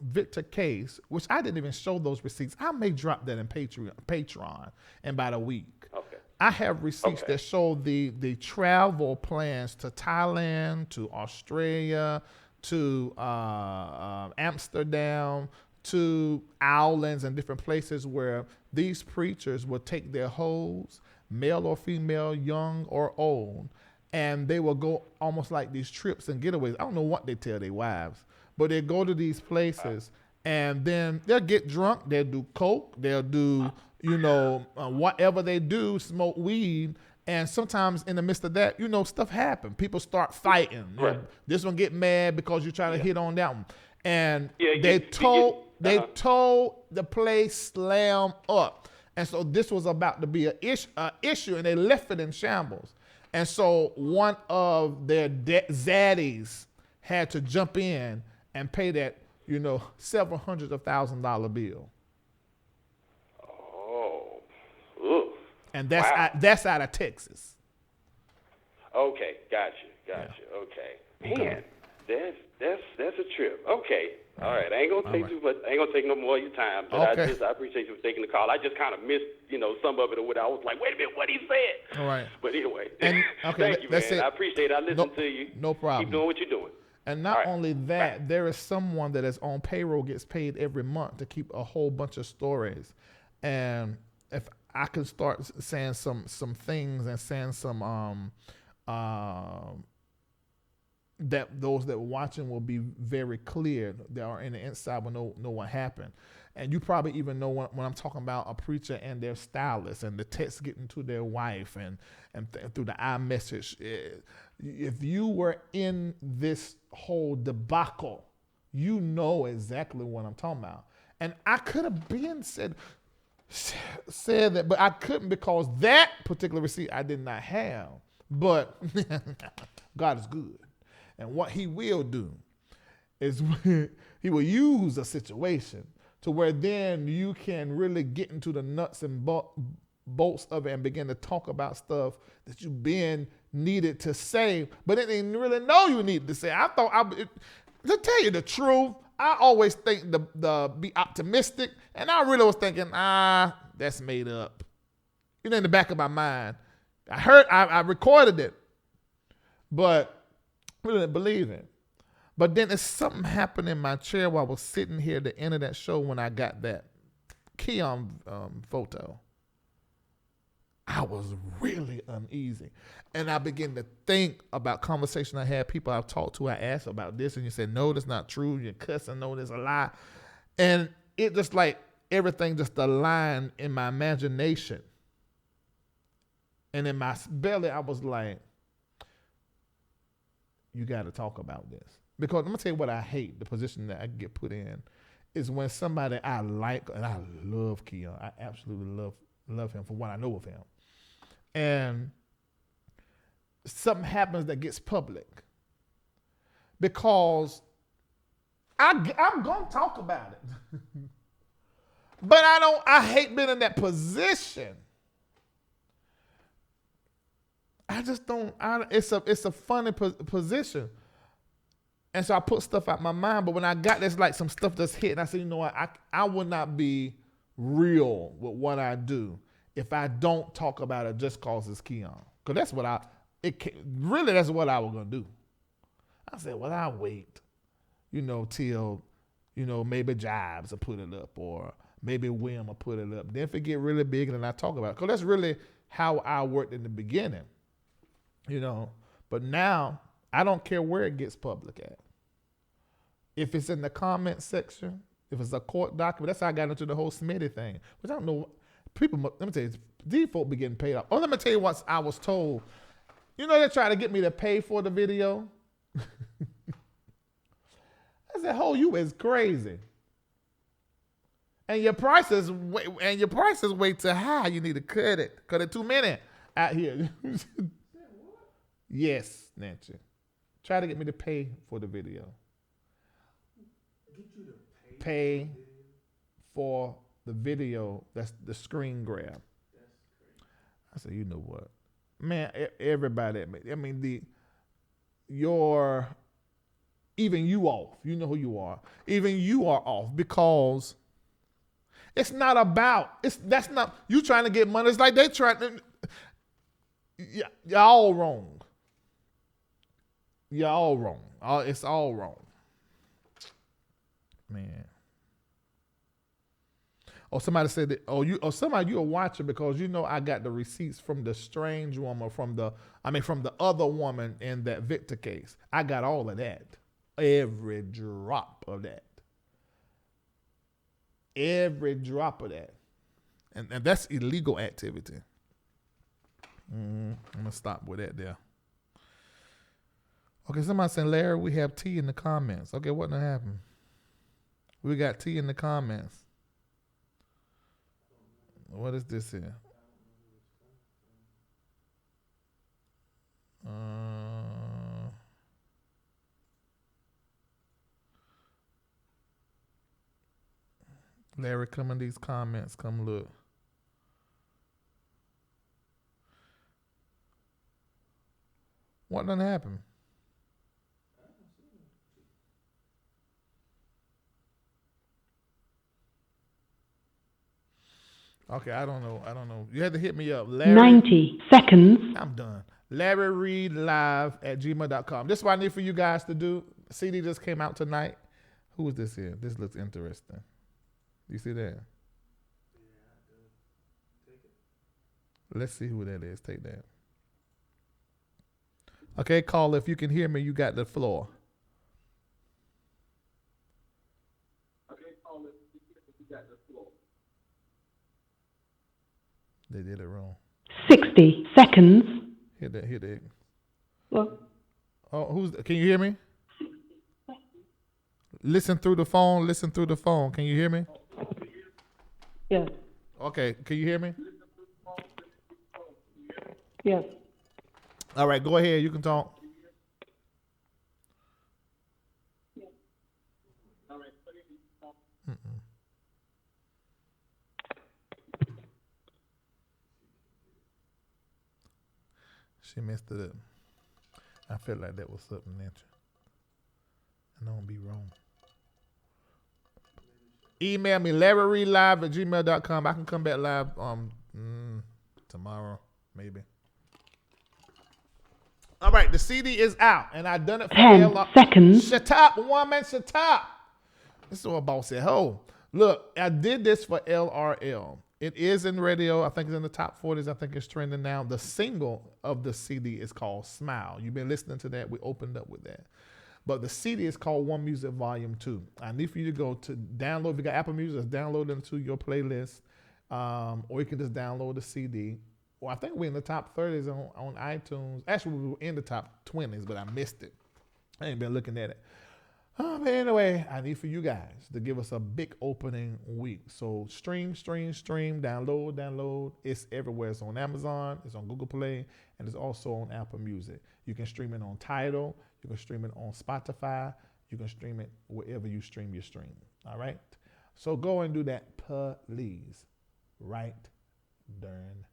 Victor case, which I didn't even show those receipts. I may drop that in Patreon in about a week. Okay. I have receipts that show the travel plans to Thailand, to Australia, to Amsterdam, to islands and different places where these preachers will take their hoes, male or female, young or old, and they will go almost like these trips and getaways. I don't know what they tell their wives, but they go to these places and then they'll get drunk, they'll do coke, they'll do, whatever they do, smoke weed. And sometimes in the midst of that, stuff happens. People start fighting. Right. This one get mad because you're trying to hit on that one. And they told the place slam up. And so this was about to be an issue, and they left it in shambles. And so one of their zaddies had to jump in and pay that, several hundreds of $1,000s bill. Oh. Ooh. And that's out of Texas. Okay, gotcha. Okay, man, that's a trip. Okay, all right. I ain't gonna take too much. I ain't gonna take no more of your time. But I appreciate you for taking the call. I just kind of missed, some of it or what I was like, wait a minute, what he said. All right. But anyway, and, thank you, man. I appreciate it. I listen to you. No problem. Keep doing what you're doing. And not only that, there is someone that is on payroll, gets paid every month to keep a whole bunch of stories. And if I can start saying some things and saying some that those that were watching will be very clear. That are in the inside will know what happened. And you probably even know when I'm talking about a preacher and their stylist and the text getting to their wife and through the iMessage. If you were in this whole debacle, you know exactly what I'm talking about. And I could have been said that, but I couldn't because that particular receipt I did not have. But God is good. And what he will do is he will use a situation to where then you can really get into the nuts and bolts of it and begin to talk about stuff that you've been needed to say, but it didn't really know you needed to say. To tell you the truth, I always think the be optimistic, and I really was thinking, that's made up. You know, in the back of my mind, I recorded it, but really didn't believe it. But then it's something happened in my chair while I was sitting here at the end of that show when I got that Keon photo. I was really uneasy. And I began to think about conversation I had, people I've talked to, I asked about this, and you said, no, that's not true. You're cussing, no, there's a lie. And it just like everything just aligned in my imagination. And in my belly, I was like, you got to talk about this. Because I'm going to tell you what I hate, the position that I get put in, is when somebody I like, and I love Keon. I absolutely love him for what I know of him. And something happens that gets public. Because I'm going to talk about it. But I hate being in that position. I just don't, it's a funny position. And so I put stuff out my mind, but when I got this, like some stuff that's hit, and I said, you know what, I would not be real with what I do if I don't talk about it just cause it's Keon. Because that's what that's what I was going to do. I said, well, I'll wait, till, maybe Jibes will put it up, or maybe William will put it up. Then if it get really big, then I talk about it. Because that's really how I worked in the beginning, But now, I don't care where it gets public at. If it's in the comment section, if it's a court document, that's how I got into the whole Smitty thing. Which I don't know, let me tell you, these folk be getting paid off. Oh, let me tell you what I was told. They try to get me to pay for the video. I said, you is crazy. And your price is way too high. You need to cut it. Cut it too many out here. Yes, Nancy. Try to get me to pay for the video. Get you to pay for the video. That's the screen grab. That's crazy. I said, you know what, man? Everybody. I mean, even you off. You know who you are. Even you are off because it's not about. That's not you trying to get money. It's like they trying to. You're all wrong. You're all wrong. It's all wrong. Man. Or somebody said that, somebody you're watching because I got the receipts from the strange woman, from the other woman in that Victor case. I got all of that. Every drop of that. Every drop of that. And that's illegal activity. I'm going to stop with that there. Okay, somebody saying, Larry, we have tea in the comments. Okay, what done happened? We got tea in the comments. What is this here? Larry, come in these comments. Come look. What done happened? Okay, I don't know. You had to hit me up. Larry, 90 seconds. I'm done. LarryReidLive@gmail.com. This is what I need for you guys to do. CD just came out tonight. Who is this here? This looks interesting. You see that? Let's see who that is. Take that. Okay, caller, if you can hear me, you got the floor. They did it wrong. 60 seconds. Hit that. Well, Oh, can you hear me? Listen through the phone. Can you hear me? yes, Okay, can you hear me? yes. All right, go ahead. You can talk. She messed it up. I felt like that was something natural. I don't be wrong. Email me LarryReidLive@gmail.com. I can come back live tomorrow, maybe. All right, the CD is out, and I done it for 10 seconds. Shut up, woman, shut up. This is what boss said. Ho, look, I did this for LRL. It is in radio. I think it's in the top 40s. I think it's trending now. The single of the CD is called Smile. You've been listening to that. We opened up with that. But the CD is called One Music Volume 2. I need for you to go to download. If you got Apple Music, just download it into your playlist. Or you can just download the CD. Well, I think we're in the top 30s on iTunes. Actually, we were in the top 20s, but I missed it. I ain't been looking at it. But anyway, I need for you guys to give us a big opening week. So stream, download. It's everywhere. It's on Amazon, it's on Google Play, and it's also on Apple Music. You can stream it on Tidal. You can stream it on Spotify. You can stream it wherever you stream your stream. All right? So go and do that, please, right during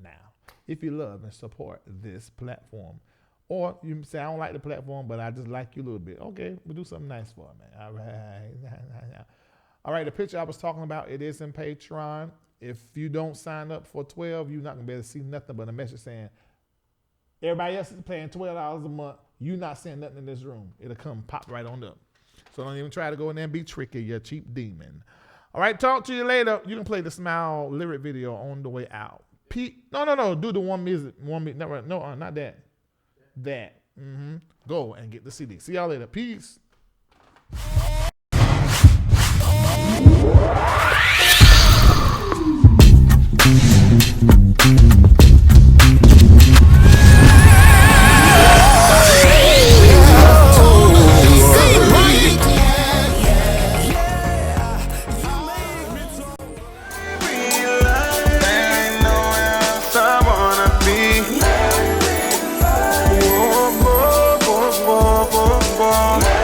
now. If you love and support this platform. Or you say, I don't like the platform, but I just like you a little bit. Okay, we'll do something nice for it, man. All right. All right, the picture I was talking about, it is in Patreon. If you don't sign up for 12, you're not going to be able to see nothing but a message saying, everybody else is paying $12 a month. You're not seeing nothing in this room. It'll come pop right on up. So don't even try to go in there and be tricky, you cheap demon. All right, talk to you later. You can play the Smile lyric video on the way out. No. Do the one music. No, not that. That. Go and get the CD. See y'all later. Peace. Whoa, whoa, whoa, whoa, whoa.